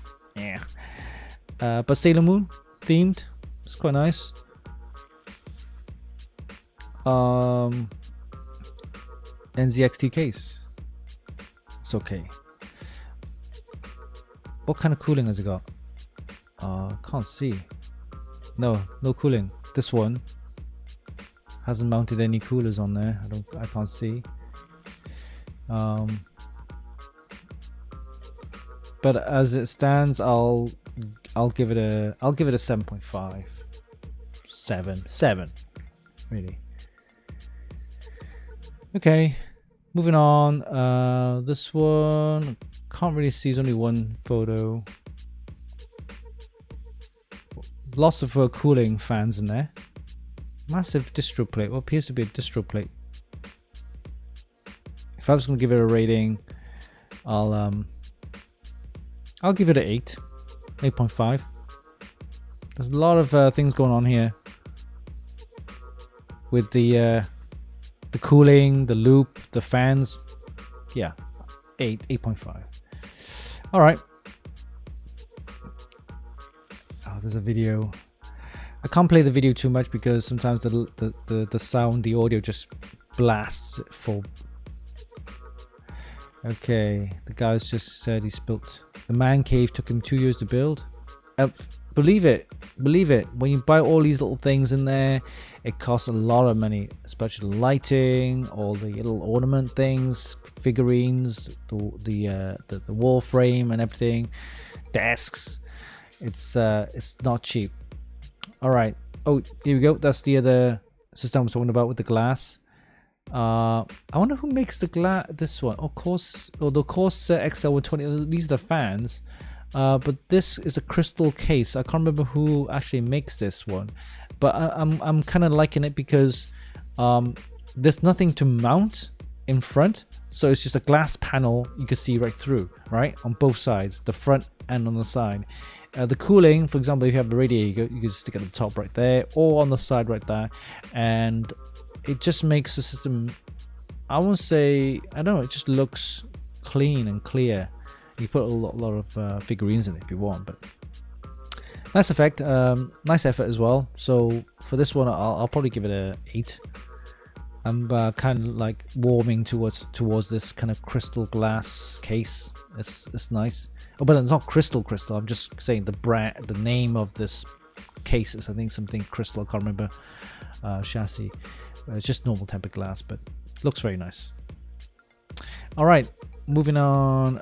Speaker 1: but Sailor Moon themed. It's quite nice. NZXT case. It's okay. What kind of cooling has it got? Can't see. No cooling. This one hasn't mounted any coolers on there. I can't see. But as it stands, I'll give it a 7.5. 7. really. Okay, moving on. This one can't really see. There's only one photo. Lots of cooling fans in there. Massive distro plate. What appears to be a distro plate. If I was going to give it a rating, I'll give it an 8, 8.5. There's a lot of things going on here with the cooling, the loop, the fans. Yeah, 8.5. All right. Oh, there's a video. I can't play the video too much because sometimes the sound, the audio just blasts it full. Okay, the guy's just said he's built the man cave. Took him 2 years to build. Believe it, when you buy all these little things in there, it costs a lot of money, especially lighting, all the little ornament things, figurines, the wall frame and everything, desks. It's not cheap. All right. Oh, here we go. That's the other system I was talking about with the glass. I wonder who makes the glass. This one, of course, or the Corsair XL120. These are the fans. But this is a crystal case. I can't remember who actually makes this one, but I'm kind of liking it because there's nothing to mount in front, so it's just a glass panel you can see right through, right, on both sides, the front and on the side. The cooling, for example, if you have the radiator, you can stick it at the top right there or on the side right there, and it just makes the system, I won't say, I don't know, it just looks clean and clear. You put a lot of figurines in it if you want, but nice effect, nice effort as well. So for this one, I'll probably give it a 8. I'm kind of like warming towards this kind of crystal glass case. It's nice. Oh, but it's not crystal. I'm just saying the brand, the name of this case is, I think, something crystal. I can't remember. Chassis. It's just normal tempered glass, but looks very nice. All right. Moving on.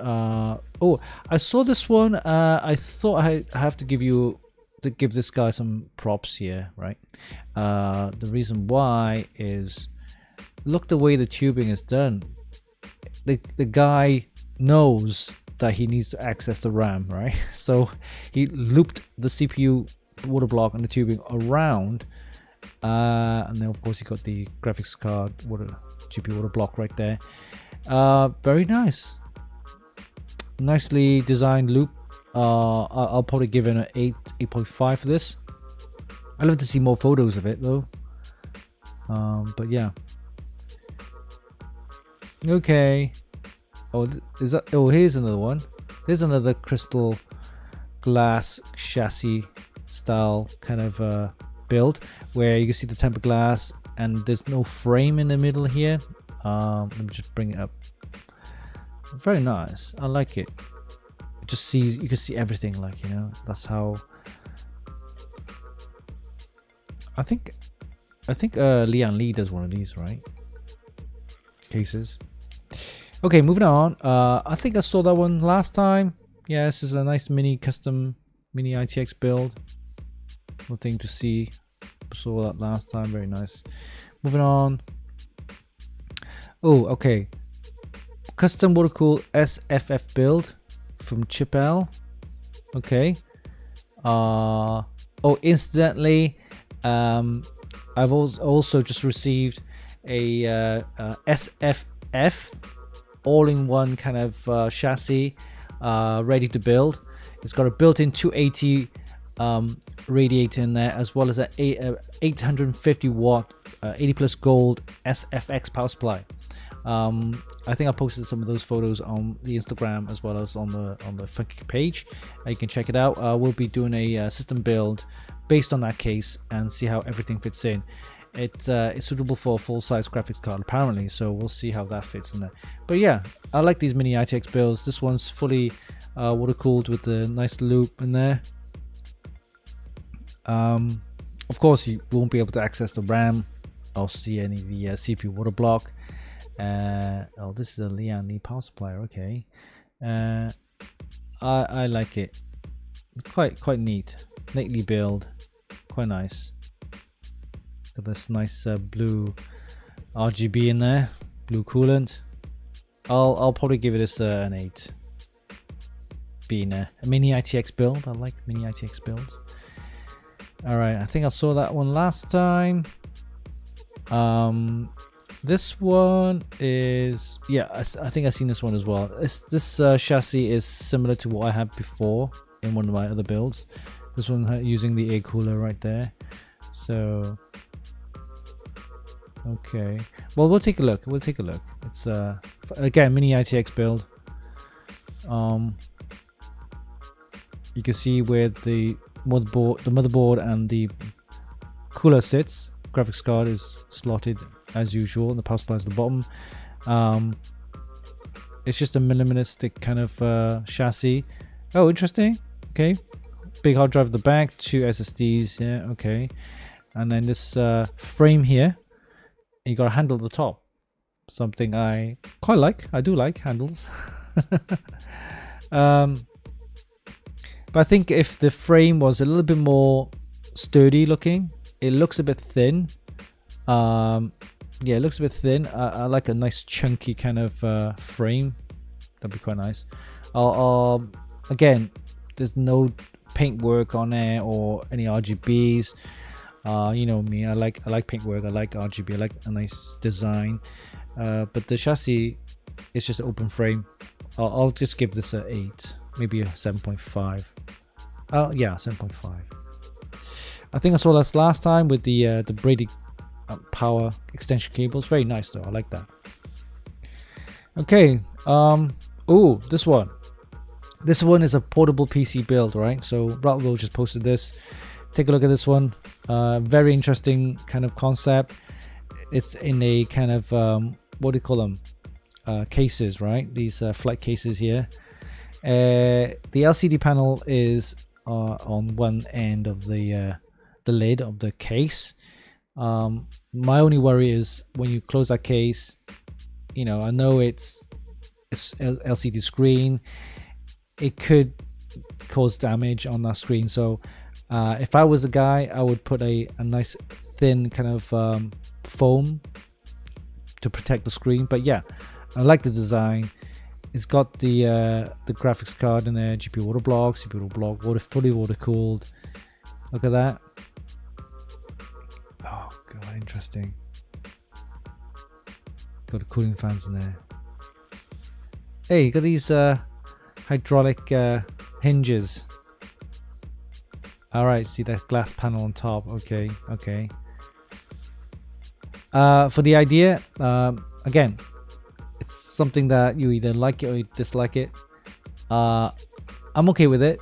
Speaker 1: Oh, I saw this one. I thought I have to give this guy some props here, right? The reason why is, look the way the tubing is done. The guy knows that he needs to access the RAM, right? So he looped the CPU water block and the tubing around, and then of course he got the graphics card GPU water block right there. Very nice, nicely designed loop. I'll probably give it an 8.5 for this. I'd love to see more photos of it though. But yeah. Okay. Oh, is that? Oh, here's another one. There's another crystal glass chassis style kind of build where you can see the tempered glass and there's no frame in the middle here. Let me just bring it up. Very nice. I like it. It just sees, you can see everything, like, you know, that's how I think Lian Li does one of these, right? Cases. Okay, moving on. I think I saw that one last time. Yeah, this is a nice custom mini ITX build. Nothing to see. Saw that last time. Very nice. Moving on. Oh, okay. Custom water cooled SFF build from Chipel. Okay. Oh, incidentally, I've also just received a SFF all-in-one kind of chassis ready to build. It's got a built-in 280 radiator in there, as well as a 850 watt 80 plus gold SFX power supply. I think I posted some of those photos on the Instagram as well as on the Funkykit page. You can check it out. We'll be doing a system build based on that case and see how everything fits in. It's suitable for a full-size graphics card apparently, so we'll see how that fits in there. But yeah, I like these mini ITX builds. This one's fully water cooled with the nice loop in there. Of course, you won't be able to access the RAM or see any of the CPU water block. Oh, this is a Lian Li power supply. Okay, I like it. It's quite neat, neatly built, quite nice. Got this nice blue RGB in there, blue coolant. I'll probably give it an 8. Being a mini ITX build, I like mini ITX builds. All right, I think I saw that one last time. This one is, yeah, I think I've seen this one as well. This chassis is similar to what I had before in one of my other builds. This one using the air cooler right there. So, okay. Well, we'll take a look. We'll take a look. It's again mini ITX build. You can see where the motherboard and the cooler sits. Graphics card is slotted as usual, and the power supply is at the bottom. It's just a minimalistic kind of chassis. Oh, interesting. Okay, big hard drive at the back, 2 SSDs. Yeah, okay. And then this frame here, and you got a handle at the top. Something I quite like. I do like handles. But I think if the frame was a little bit more sturdy looking, it looks a bit thin. Yeah, it looks a bit thin. I like a nice chunky kind of frame. That'd be quite nice. Again, there's no paint work on there or any RGBs. You know me, I like paint work. I like RGB. I like a nice design. But the chassis is just an open frame. I'll just give this an 8, maybe a 7.5. Yeah, 7.5. I think I saw this last time with the braided power extension cables. Very nice though. I like that. Okay. Oh, this one. This one is a portable PC build, right? So Ratwell just posted this. Take a look at this one. Very interesting kind of concept. It's in a kind of what do you call them? Cases, right? These flight cases here. The LCD panel is on one end of the lid of the case. My only worry is when you close that case, you know, I know it's LCD screen, it could cause damage on that screen. So if I was a guy, I would put a nice thin kind of foam to protect the screen. But yeah, I like the design. It's got the graphics card in there, GPU water block, CPU water block, fully water cooled. Look at that. Oh god, interesting. Got the cooling fans in there. Hey, you got these hydraulic hinges. All right, see that glass panel on top. Okay, okay. For the idea, again, it's something that you either like it or you dislike it. I'm okay with it.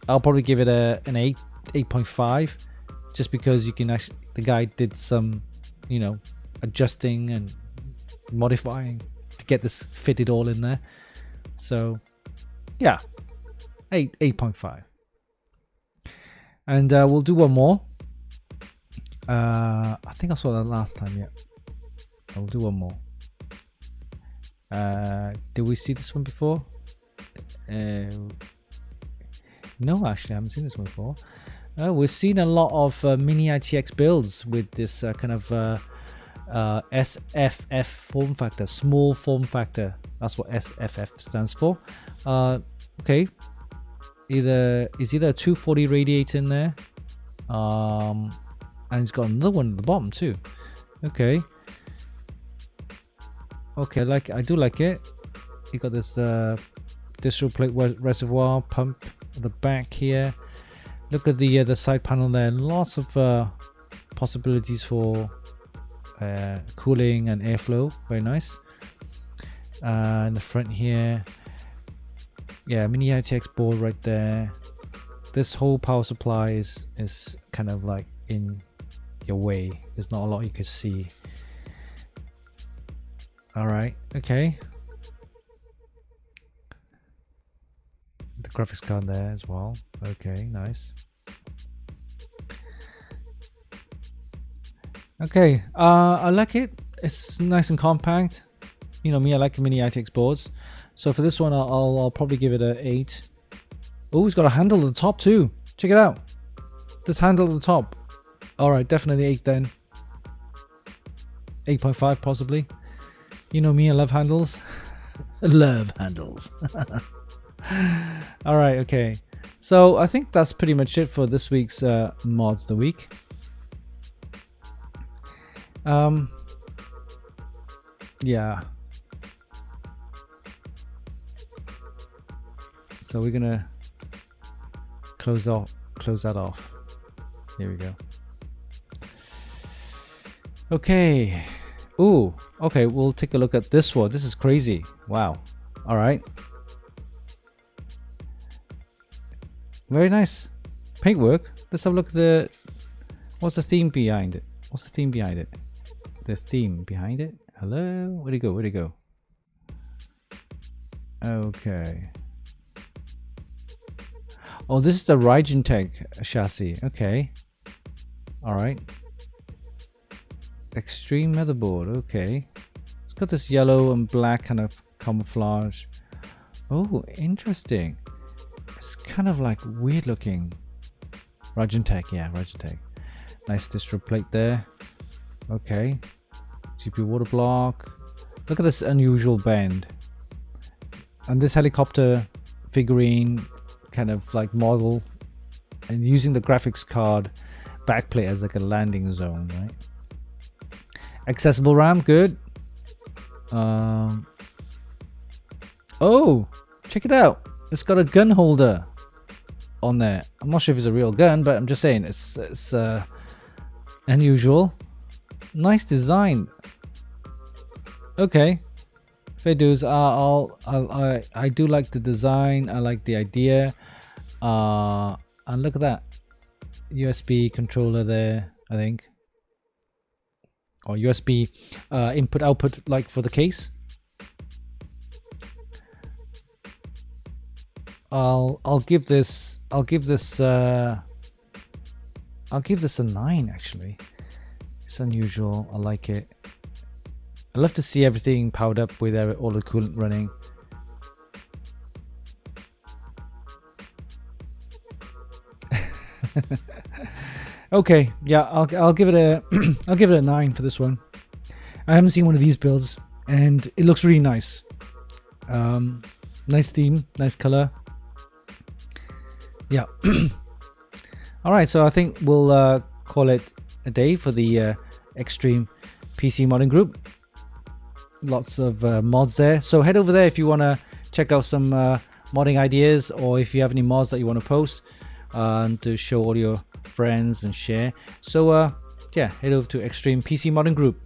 Speaker 1: I'll probably give it an 8.5, just because you can actually, the guy did some, you know, adjusting and modifying to get this fitted all in there. So yeah, 8.5. And we'll do one more. I think I saw that last time. Yeah, I'll do one more. Did we see this one before? No, actually I haven't seen this one before. We've seen a lot of mini ITX builds with this kind of SFF form factor, small form factor. That's what SFF stands for. Okay, either a 240 radiator in there, and it's got another one at the bottom too. Okay. Okay, I do like it. You got this distro plate reservoir pump at the back here. Look at the side panel there. Lots of possibilities for cooling and airflow. Very nice. In the front here, yeah, mini ITX board right there. This whole power supply is kind of like in your way. There's not a lot you could see. All right, okay. The graphics card there as well. Okay, nice. Okay, I like it. It's nice and compact. You know me, I like mini ITX boards. So for this one, I'll probably give it an 8. Oh, it's got a handle at the top too. Check it out. This handle at the top. All right, definitely 8 then. 8.5 possibly. You know me, I love handles. Love handles. All right, okay. So I think that's pretty much it for this week's mods the week. Yeah. So we're gonna close that off. Here we go. Okay. Ooh. Okay, we'll take a look at this one. This is crazy. Wow. All right. Very nice paintwork. Let's have a look at the. What's the theme behind it? What's the theme behind it? The theme behind it. Hello. Where'd it go? Where'd it go? Okay. Oh, this is the Thermaltake chassis. Okay. All right. Extreme motherboard. Okay. It's got this yellow and black kind of camouflage. Oh, interesting. It's kind of like weird looking. Thermaltake, yeah, Thermaltake. Nice distro plate there. Okay. GPU water block. Look at this unusual bend. And this helicopter figurine kind of like model, and using the graphics card backplate as like a landing zone, right? Accessible RAM, good. Oh, check it out. It's got a gun holder on there. I'm not sure if it's a real gun, but I'm just saying it's unusual. Nice design. Okay. Fair dues. I do like the design. I like the idea. And look at that USB controller there, I think, or USB input output like for the case. I'll give this a 9 actually. It's unusual. I like it. I love to see everything powered up with all the coolant running. Okay, yeah, I'll give it a I'll give it a 9 for this one. I haven't seen one of these builds, and it looks really nice. Nice theme, nice color. Yeah. All right, so I think we'll call it a day for the Extreme PC modding group. Lots of mods there, so head over there if you want to check out some modding ideas, or if you have any mods that you want to post and to show all your friends and share. So yeah, head over to Extreme PC modding group.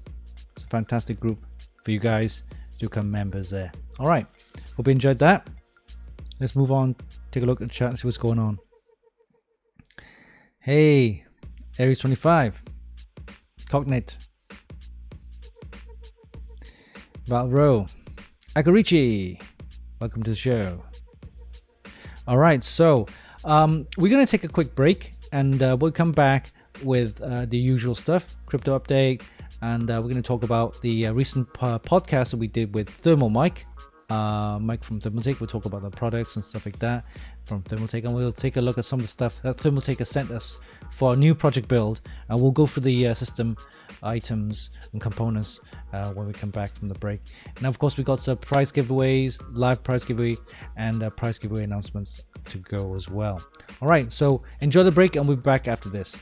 Speaker 1: It's a fantastic group for you guys to become members there. All right, hope you enjoyed that. Let's move on, take a look at the chat and see what's going on. Hey, Aries 25, Cognate, Valro, Akarichi, welcome to the show. All right, so we're going to take a quick break, and we'll come back with the usual stuff, crypto update, and we're going to talk about the recent podcast that we did with Mike from Thermaltake. We'll talk about the products and stuff like that from Thermaltake, and we'll take a look at some of the stuff that Thermaltake has sent us for a new project build, and we'll go through the system items and components when we come back from the break. And of course, we got some prize giveaways, live prize giveaway, and prize giveaway announcements to go as well. All right, so enjoy the break, and we'll be back after this.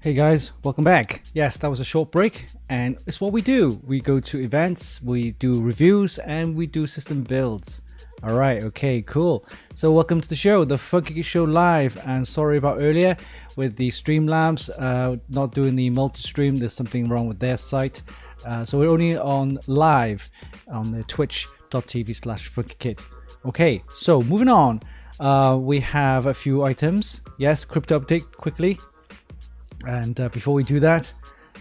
Speaker 1: Hey guys, welcome back. Yes, that was a short break, and it's what we do. We go to events, we do reviews, and we do system builds. All right, okay, cool. So welcome to the show, the Funkykit Show live. And sorry about earlier with the Streamlabs not doing the multi-stream. There's something wrong with their site. So we're only on live on the twitch.tv/Funkykit. Okay, so moving on. We have a few items. Yes, crypto update quickly. And before we do that,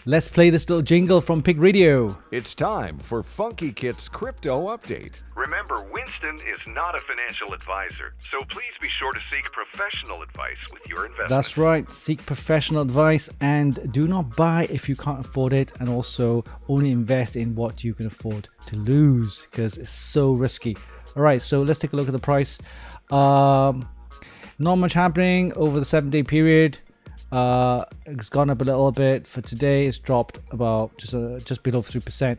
Speaker 1: let's play this little jingle from Pig Radio.
Speaker 2: It's time for Funkykit's crypto update.
Speaker 3: Remember, Winston is not a financial advisor, so please be sure to seek professional advice with your investments.
Speaker 1: That's right. Seek professional advice and do not buy if you can't afford it, and also only invest in what you can afford to lose because it's so risky. All right, so let's take a look at the price. Not much happening over the 7-day period. It's gone up a little bit. For today, it's dropped about just below 3%.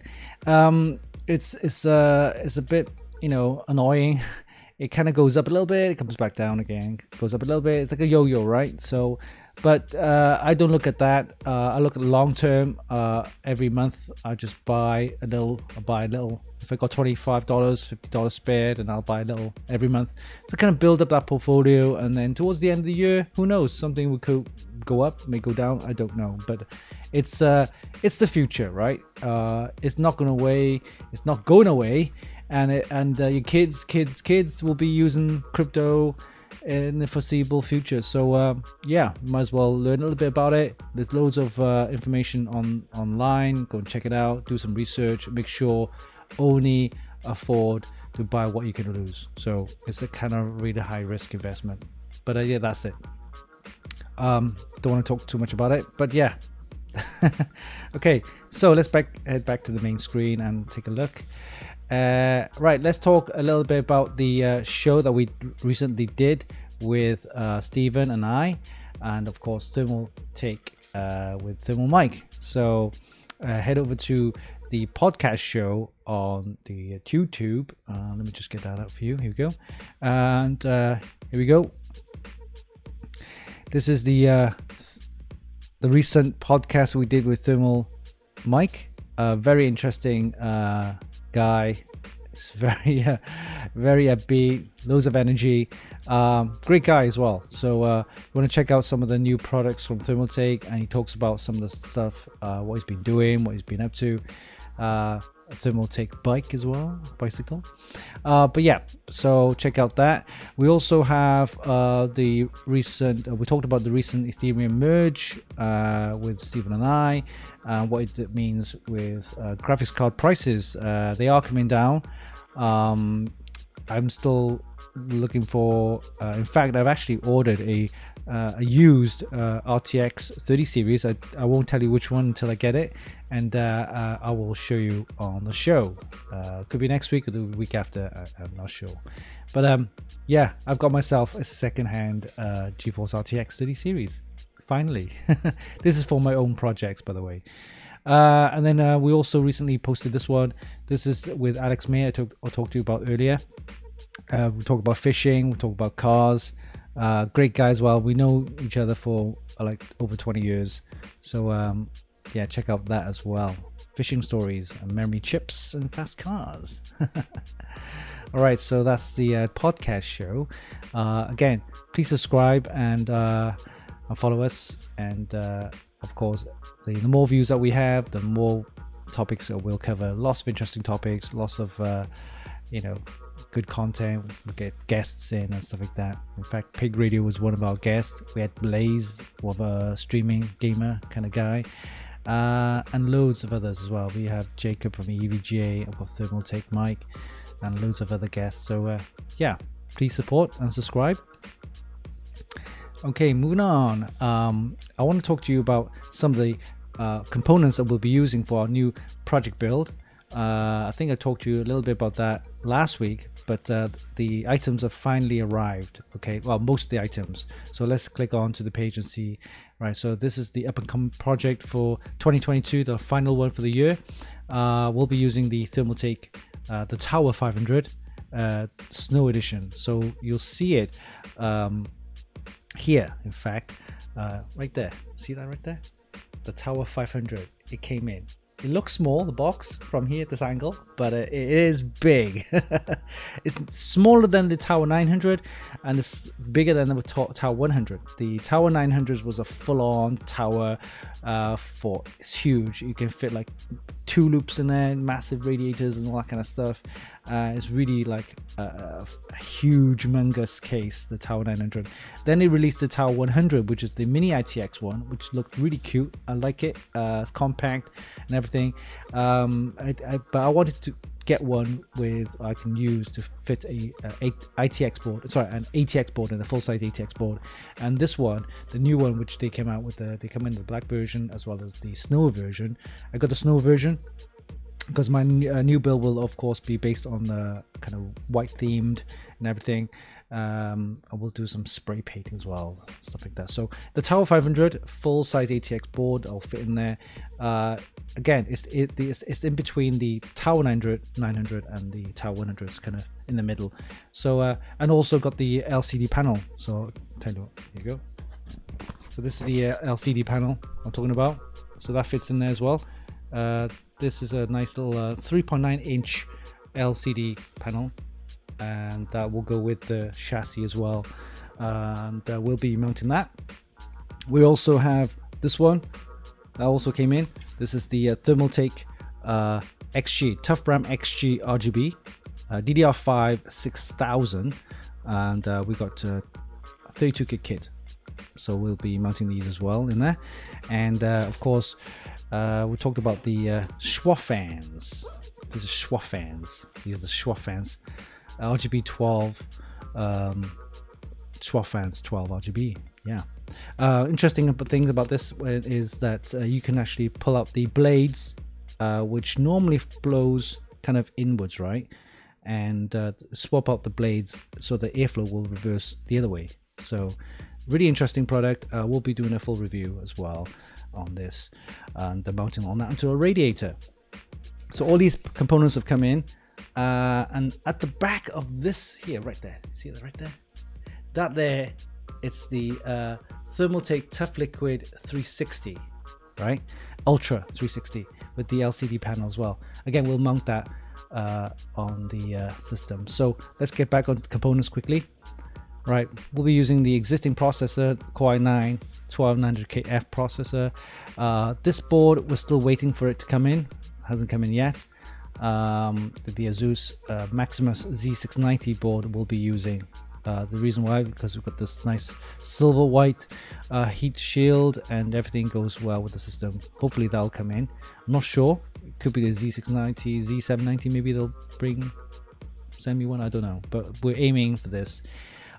Speaker 1: It's a bit, annoying. It kind of goes up a little bit, it comes back down again, goes up a little bit. It's like a yo-yo, right? So, but I don't look at that. I look at long term. Every month, I just buy a little. If I got $25, $50 spared, and I'll buy a little every month. So kind of build up that portfolio, and then towards the end of the year, who knows? Something will go up, may go down. I don't know, but it's the future, right? It's not going away. It's not going away, and your kids will be using crypto in the foreseeable future. So yeah, might as well learn a little bit about it. There's loads of information online. Go and check it out. Do some research. Make sure only afford to buy what you can lose. So it's a kind of really high risk investment. But yeah, that's it. Don't want to talk too much about it, but yeah. Okay, so let's head back to the main screen and take a look. Right, let's talk a little bit about the show that we recently did with Stephen and I, and of course Thermaltake with Thermal Mike. So head over to the podcast show on the YouTube. Let me just get that up for you. Here we go. And here we go. This is the recent podcast we did with Thermal Mike. Very interesting guy. It's very upbeat, loads of energy. Great guy as well. So you want to check out some of the new products from Thermaltake, and he talks about some of the stuff, what he's been doing, what he's been up to. Thermaltake bicycle. But yeah, so check out that. We also have we talked about the recent Ethereum merge with Stephen and I, what it means with graphics card prices. They are coming down. I'm still looking for, in fact, I've actually ordered a used RTX 30 series. I won't tell you which one until I get it, and I will show you on the show. Could be next week or the week after, I'm not sure. But yeah, I've got myself a second-hand GeForce RTX 30 series, finally. This is for my own projects, by the way. And then we also recently posted this one. This is with Alex May, I talked to you about earlier. We talk about fishing, we talk about cars. Great guy as well. We know each other for like over 20 years. So yeah, check out that as well. Fishing stories and memory chips and fast cars. All right, so that's the podcast show. Again, please subscribe and follow us. And of course, the more views that we have, the more topics that we'll cover. Lots of interesting topics, lots of good content. We get guests in and stuff like that. In fact, Pig Radio was one of our guests. We had Blaze, of a streaming gamer kind of guy, and loads of others as well. We have Jacob from EVGA, I've got Thermaltake Mike, and loads of other guests. So yeah, please support and subscribe. Okay, moving on. I want to talk to you about some of the components that we'll be using for our new project build. I think I talked to you a little bit about that last week, but the items have finally arrived. Okay, well, most of the items. So let's click on to the page and see. Right, so this is the up and coming project for 2022, the final one for the year. We'll be using the Thermaltake, the Tower 500 Snow Edition. So you'll see it here, in fact, right there. See that right there? The Tower 500. It came in. It looks small, the box, from here at this angle, but it is big. It's smaller than the Tower 900, and it's bigger than the Tower 100. The Tower 900 was a full-on tower. It's huge. You can fit like 2 loops in there, massive radiators and all that kind of stuff. It's really like a huge, humongous case, the Tower 900. Then they released the Tower 100, which is the mini ITX one, which looked really cute. I like it. It's compact and everything. But I wanted to get one with I can use to fit a ITX board, sorry, an ATX board and a full-size ATX board. And this one, the new one, which they came out with, they come in the black version as well as the snow version. I got the snow version because my new build will of course be based on the kind of white themed and everything. I will do some spray painting as well, stuff like that. So the Tower 500 full size ATX board, I'll fit in there. Again, it's in between the Tower 900 and the Tower 100. It's kind of in the middle. So and also got the LCD panel. So tell you what, here you go. So this is the LCD panel I'm talking about. So that fits in there as well. This is a nice little 3.9 inch LCD panel, and that will go with the chassis as well, and we'll be mounting that. We also have this one that also came in. This is the Thermaltake XG Tough RAM XG RGB DDR5 6000, and we got a 32-kit kit, so we'll be mounting these as well in there. And of course we talked about the Schwa fans. This is Schwa fans. These are the Schwa fans. RGB 12, Schwa fans 12 RGB. Yeah. Interesting things about this is that you can actually pull out the blades, which normally blows kind of inwards, right? And swap out the blades so the airflow will reverse the other way. So really interesting product. We'll be doing a full review as well on this, and the mounting on that onto a radiator. So all these components have come in. And at the back of this here, right there, see that right there? That there, it's the Thermaltake Tough Liquid 360, right? Ultra 360 with the LCD panel as well. Again, we'll mount that on the system. So let's get back on the components quickly. Right, we'll be using the existing processor, Core i9 12900KF processor. This board, we're still waiting for it to come in. Hasn't come in yet. The Asus Maximus Z690 board we'll be using. The reason why, because we've got this nice silver white heat shield, and everything goes well with the system. Hopefully that'll come in. I'm not sure. It could be the Z690, Z790. Maybe they'll send me one. I don't know. But we're aiming for this.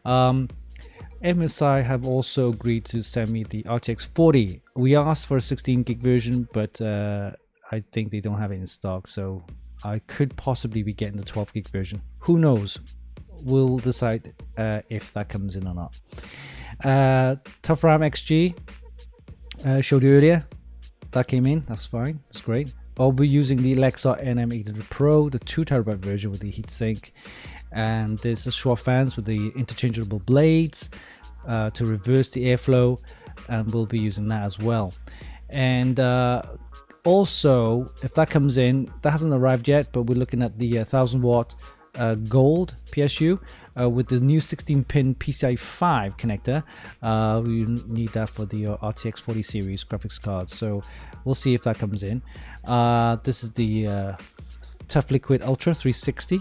Speaker 1: MSI have also agreed to send me the RTX 40. We asked for a 16 gig version, but I think they don't have it in stock, so I could possibly be getting the 12 gig version. Who knows? We'll decide if that comes in or not. Tough RAM XG showed you earlier. That came in. That's fine. That's great. I'll be using the Lexar NM800 Pro, the 2TB version with the heatsink. And there's the Schwa fans with the interchangeable blades to reverse the airflow, and we'll be using that as well. And also, if that comes in, that hasn't arrived yet, but we're looking at the 1000 watt gold PSU with the new 16-pin PCI 5 connector. We need that for the RTX 40 series graphics card, so we'll see if that comes in. This is the Tough Liquid Ultra 360.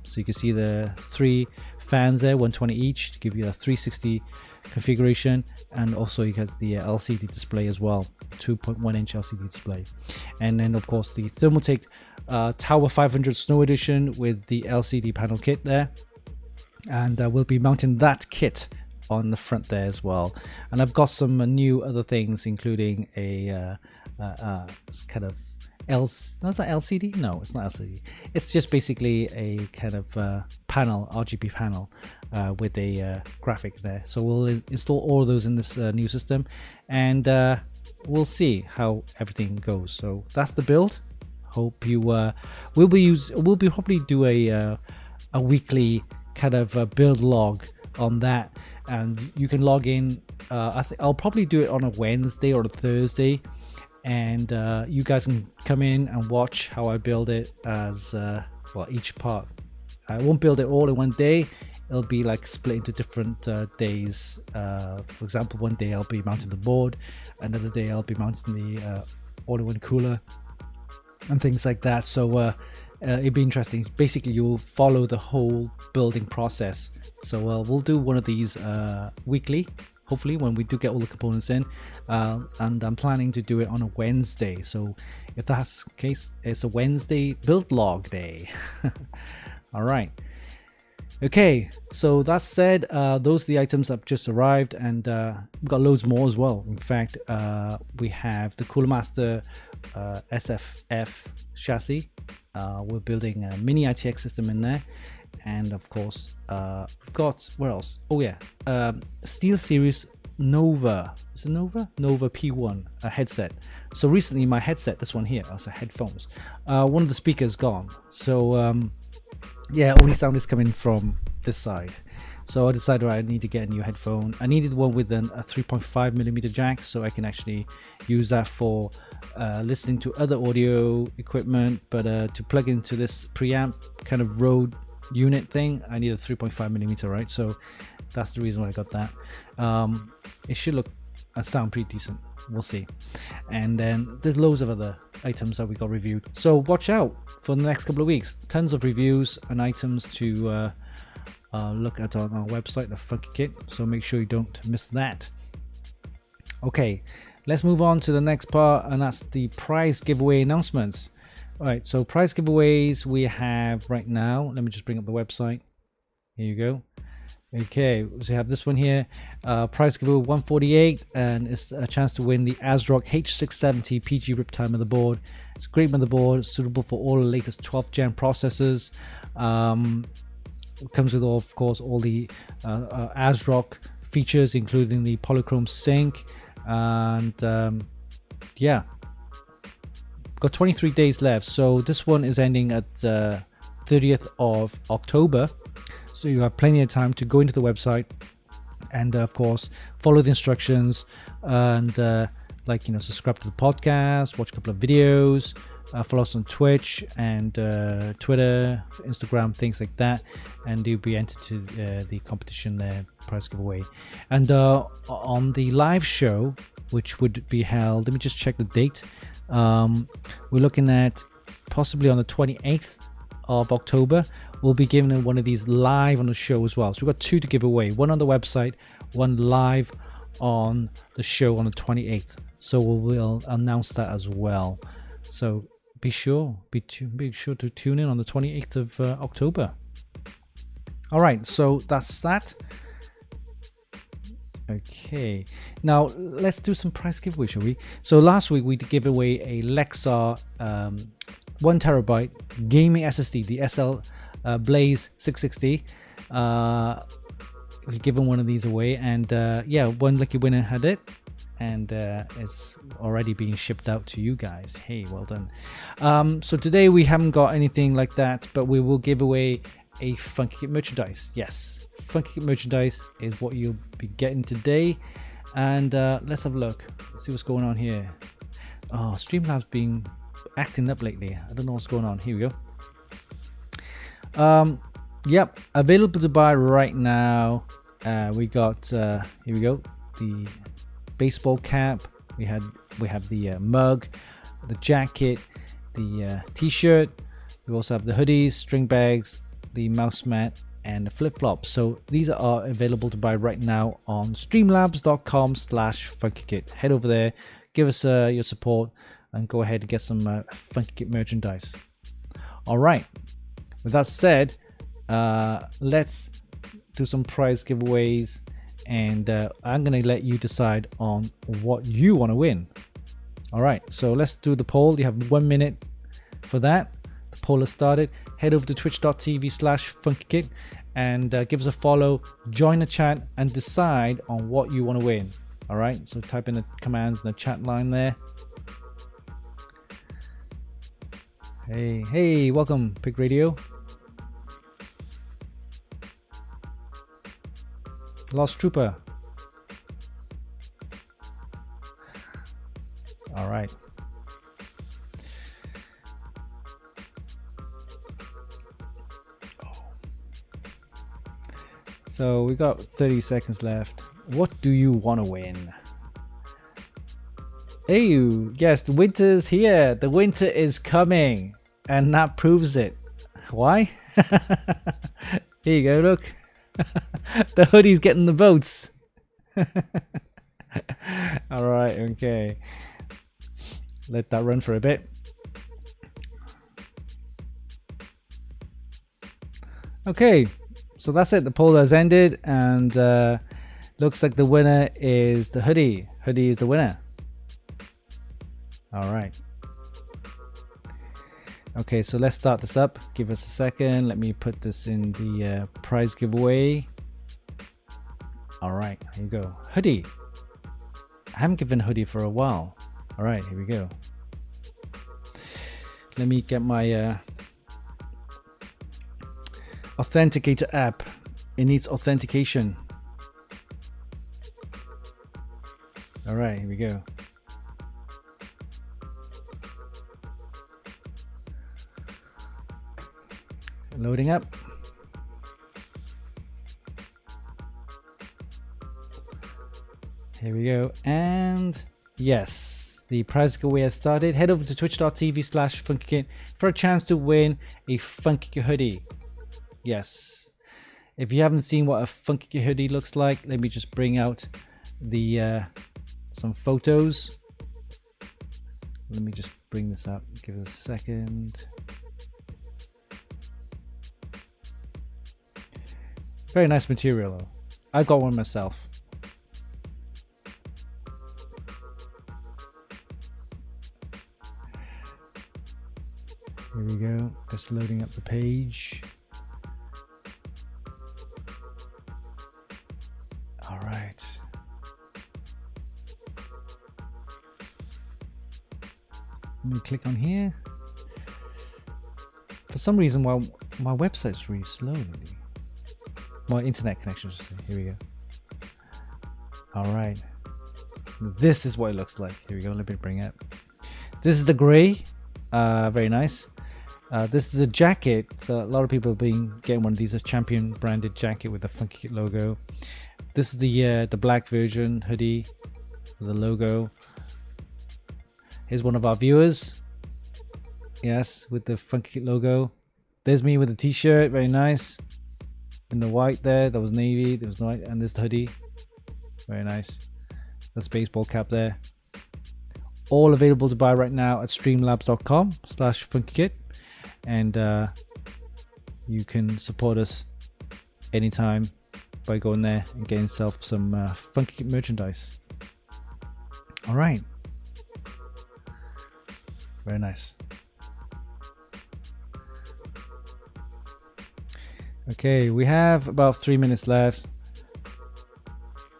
Speaker 1: So you can see the 3 fans there, 120 each, to give you a 360 configuration, and also you have the LCD display as well, 2.1 inch LCD display. And then of course the Thermaltake Tower 500 Snow Edition with the LCD panel kit there, and we'll be mounting that kit on the front there as well. And I've got some new other things, including a kind of no, it's not LCD. No, it's not LCD. It's just basically a kind of panel, RGB panel with a graphic there. So we'll install all of those in this new system, and we'll see how everything goes. So that's the build. Hope you we'll probably do a weekly kind of build log on that, and you can log in. I'll probably do it on a Wednesday or a Thursday, and you guys can come in and watch how I build it as each part. I won't build it all in one day. It'll be like split into different days. For example, one day I'll be mounting the board, another day I'll be mounting the all-in-one cooler and things like that. So it'll be interesting. Basically, you'll follow the whole building process. So we'll do one of these weekly, hopefully, when we do get all the components in, and I'm planning to do it on a Wednesday. So if that's the case, it's a Wednesday build log day. All right. Okay, so that said, those are the items that have just arrived, and we've got loads more as well. In fact, we have the Cooler Master SFF chassis. We're building a mini ITX system in there, and of course, we've got, where else? Oh yeah, SteelSeries Nova. Is it Nova? Nova P1, a headset. So recently, my headset, this one here, also headphones, one of the speakers gone. So yeah, only sound is coming from this side. So I decided I need to get a new headphone. I needed one with a 3.5mm jack, so I can actually use that for listening to other audio equipment. But to plug into this preamp kind of Rode unit thing, I need a 3.5mm, right? So that's the reason why I got that. It should look sound pretty decent. We'll see. And then there's loads of other items that we got reviewed, so watch out for the next couple of weeks. Tons of reviews and items to look at on our website, the Funkykit, so make sure you don't miss that. Okay, let's move on to the next part, and that's the prize giveaway announcements. All right, so prize giveaways we have right now. Let me just bring up the website. Here you go. Okay, so we have this one here, prize giveaway 148, and it's a chance to win the ASRock H670 PG Riptide motherboard. It's a great motherboard, suitable for all the latest 12th gen processors. It comes with, of course, all the ASRock features, including the polychrome sync, and yeah, got 23 days left. So this one is ending at 30th of October. So you have plenty of time to go into the website and of course follow the instructions, and subscribe to the podcast, watch a couple of videos, follow us on Twitch and Twitter, Instagram, things like that, and you'll be entered to the competition there, prize giveaway. And on the live show, which would be held, let me just check the date, we're looking at possibly on the 28th of October. We'll be giving one of these live on the show as well. So we've got two to give away, one on the website, one live on the show on the 28th. So we'll announce that as well. So be sure to tune in on the 28th of October. All right, so that's that. Okay, now let's do some prize giveaway, shall we? So last week we did give away a Lexar 1TB gaming SSD, the SL Blaze 660. We've given one of these away, and yeah, one lucky winner had it, and it's already being shipped out to you guys. Hey, well done. So today we haven't got anything like that, but we will give away a Funkykit merchandise. Yes, Funkykit merchandise is what you'll be getting today. And let's have a look. Let's see what's going on here. Oh, Streamlabs been acting up lately. I don't know what's going on. Here we go. Yep, available to buy right now. We got here we go, the baseball cap. We have the mug, the jacket, the t-shirt. We also have the hoodies, string bags, the mouse mat, and the flip-flops. So these are available to buy right now on streamlabs.com/funkykit. Head over there, give us your support, and go ahead and get some Funkykit merchandise. All right, with that said, let's do some prize giveaways, and I'm gonna let you decide on what you want to win. All right, so let's do the poll. You have 1 minute for that. The poll has started. Head over to twitch.tv/funkykit and give us a follow, join the chat, and decide on what you want to win. All right, so type in the commands in the chat line there. Hey, welcome, Pig Radio. Lost Trooper. All right. So we got 30 seconds left. What do you want to win? Ew, yes, the winter's here. The winter is coming. And that proves it. Why? Here you go, look. The hoodie's getting the votes. Alright, okay. Let that run for a bit. Okay, so that's it. The poll has ended, and looks like the winner is the hoodie. Hoodie is the winner. Alright. Okay, so let's start this up. Give us a second. Let me put this in the prize giveaway. Alright, here you go. Hoodie. I haven't given hoodie for a while. Alright, here we go. Let me get my authenticator app. It needs authentication. Alright, here we go. Loading up. Here we go. And yes, the prize giveaway has started. Head over to twitch.tv/Funkykit for a chance to win a Funkykit hoodie. Yes. If you haven't seen what a Funkykit hoodie looks like, let me just bring out the some photos. Let me just bring this up. Give us a second. Very nice material though. I got one myself. Here we go. Just loading up the page. All right. Let me click on here. For some reason, while my website's really slow lately. My internet connection, just here we go. All right, this is what it looks like. Here we go. Let me bring it up. This is the gray, very nice. This is the jacket. So a lot of people have been getting one of these, a Champion branded jacket with the Funkykit logo. This is the black version hoodie with the logo. Here's one of our viewers. Yes, with the Funkykit logo. There's me with the t-shirt, very nice. In the white there, that was navy, there was white, and this hoodie, very nice. That's baseball cap there. All available to buy right now at streamlabs.com/Funkykit, and you can support us anytime by going there and getting yourself some Funkykit merchandise. All right, very nice. Okay, we have about 3 minutes left.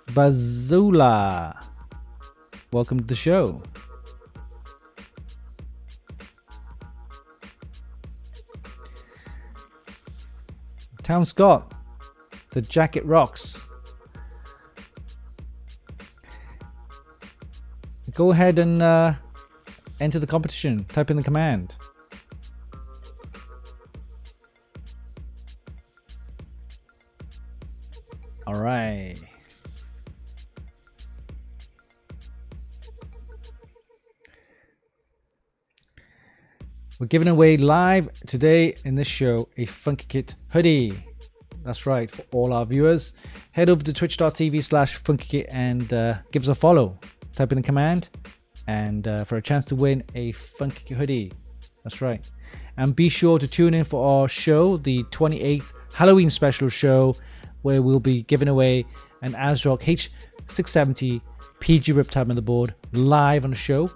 Speaker 1: Bazula, welcome to the show. Town Scott, the jacket rocks. Go ahead and enter the competition. Type in the command. All right. We're giving away live today in this show a Funkykit hoodie. That's right, for all our viewers. Head over to twitch.tv/Funkykit and give us a follow. Type in the command and for a chance to win a Funkykit hoodie. That's right. And be sure to tune in for our show, the 28th Halloween special show, where we'll be giving away an ASRock H670 PG Riptide motherboard live on the show.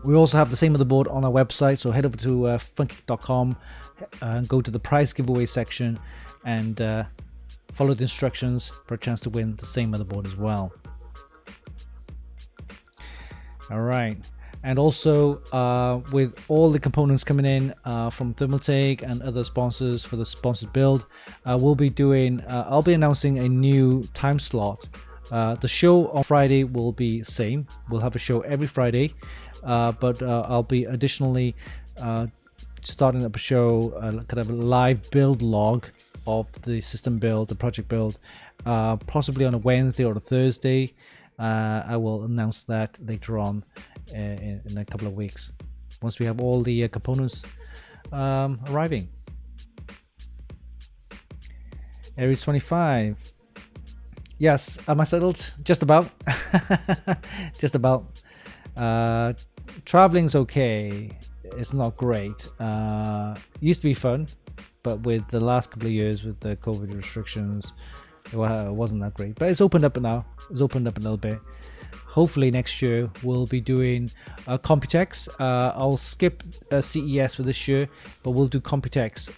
Speaker 1: We also have the same motherboard on our website, so head over to funkykit.com and go to the prize giveaway section and follow the instructions for a chance to win the same motherboard as well. All right, And also with all the components coming in from Thermaltake and other sponsors for the sponsored build, we'll be doing I'll be announcing a new time slot. The show on Friday will be same. We'll have a show every Friday, but I'll be additionally starting up a show, kind of a live build log of the system build, the project build, possibly on a Wednesday or a Thursday. I will announce that later on in a couple of weeks, once we have all the components arriving. Aries 25. Yes, am I settled? Just about. Just about. Traveling's okay. It's not great. Used to be fun, but with the last couple of years with the COVID restrictions, it wasn't that great. But it's opened up now. It's opened up a little bit. Hopefully next year we'll be doing Computex. I'll skip CES for this year, but we'll do Computex,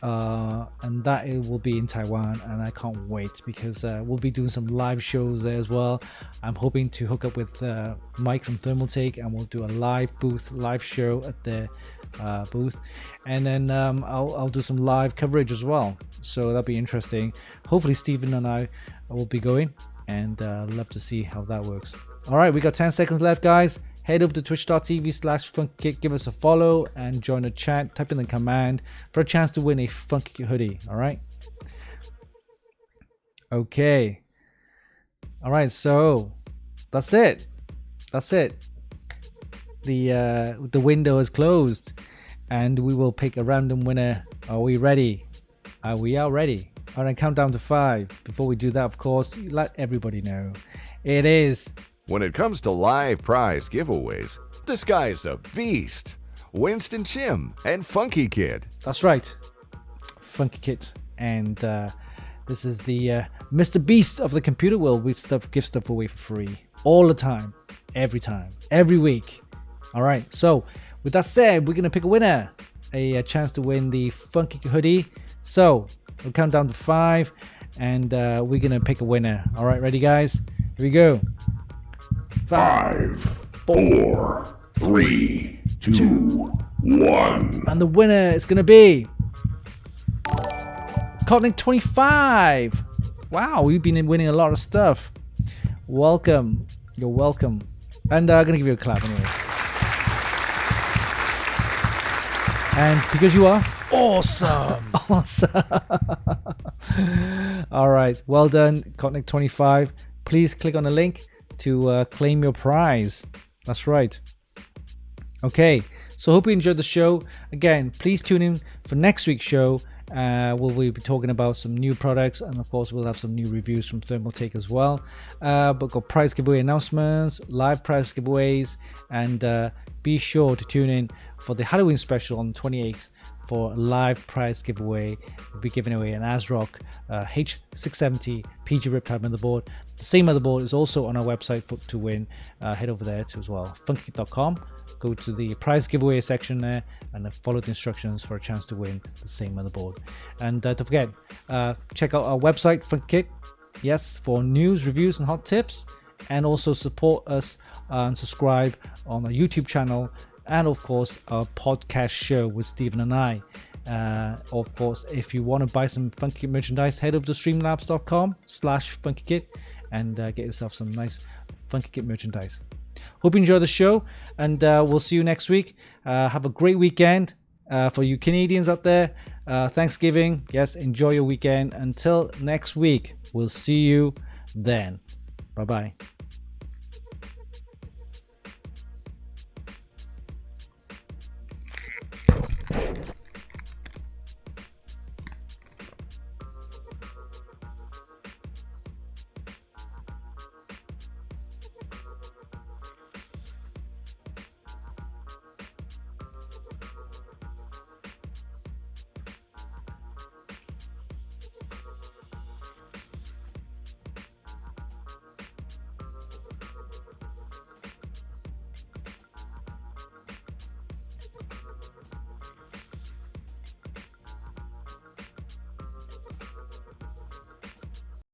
Speaker 1: and that it will be in Taiwan, and I can't wait because we'll be doing some live shows there as well. I'm hoping to hook up with Mike from Thermaltake, and we'll do a live show at the booth, and then I'll do some live coverage as well, so that'll be interesting. Hopefully Stephen and I will be going, and love to see how that works. All right, we got 10 seconds left, guys. Head over to twitch.tv/Funkykit, give us a follow and join the chat. Type in the command for a chance to win a Funkykit hoodie. All right. Okay. All right, so that's it. That's it. The window is closed, and we will pick a random winner. Are we ready? We are ready. All right, count down to 5. Before we do that, of course, let everybody know it is.
Speaker 2: When it comes to live prize giveaways, this guy's a beast. Winston Chim and Funkykit.
Speaker 1: That's right, Funkykit, and this is the Mr. Beast of the computer world. We give stuff away for free all the time, every week. All right, so with that said, we're gonna pick a winner, a chance to win the Funkykit hoodie. So we'll count down to 5, and we're gonna pick a winner. All right, ready, guys? Here we go.
Speaker 4: 5, 4, 3, 2, 1.
Speaker 1: And the winner is going to be Kotlin 25. Wow, we've been winning a lot of stuff. Welcome. You're welcome. And I'm going to give you a clap anyway. And because you are awesome. Awesome. All right. Well done, Kotlin 25. Please click on the link to claim your prize. That's right. Okay, so hope you enjoyed the show. Again, please tune in for next week's show. We'll be talking about some new products, and of course we'll have some new reviews from Thermaltake as well. But got prize giveaway announcements, live prize giveaways, and be sure to tune in for the Halloween special on the 28th for a live prize giveaway. We'll be giving away an ASRock H670 PG Riptide motherboard. The same motherboard is also on our website to win. Head over there too as well, funkykit.com. Go to the prize giveaway section there and follow the instructions for a chance to win the same motherboard. And don't forget, check out our website, Funkykit, yes, for news, reviews, and hot tips. And also support us and subscribe on our YouTube channel, and of course our podcast show with Stephen and I. Of course, if you want to buy some Funkykit merchandise, head over to streamlabs.com/Funkykit and get yourself some nice Funkykit merchandise. Hope you enjoy the show, and we'll see you next week. Have a great weekend. For you Canadians out there, Thanksgiving, yes, enjoy your weekend. Until next week, we'll see you then. Bye bye.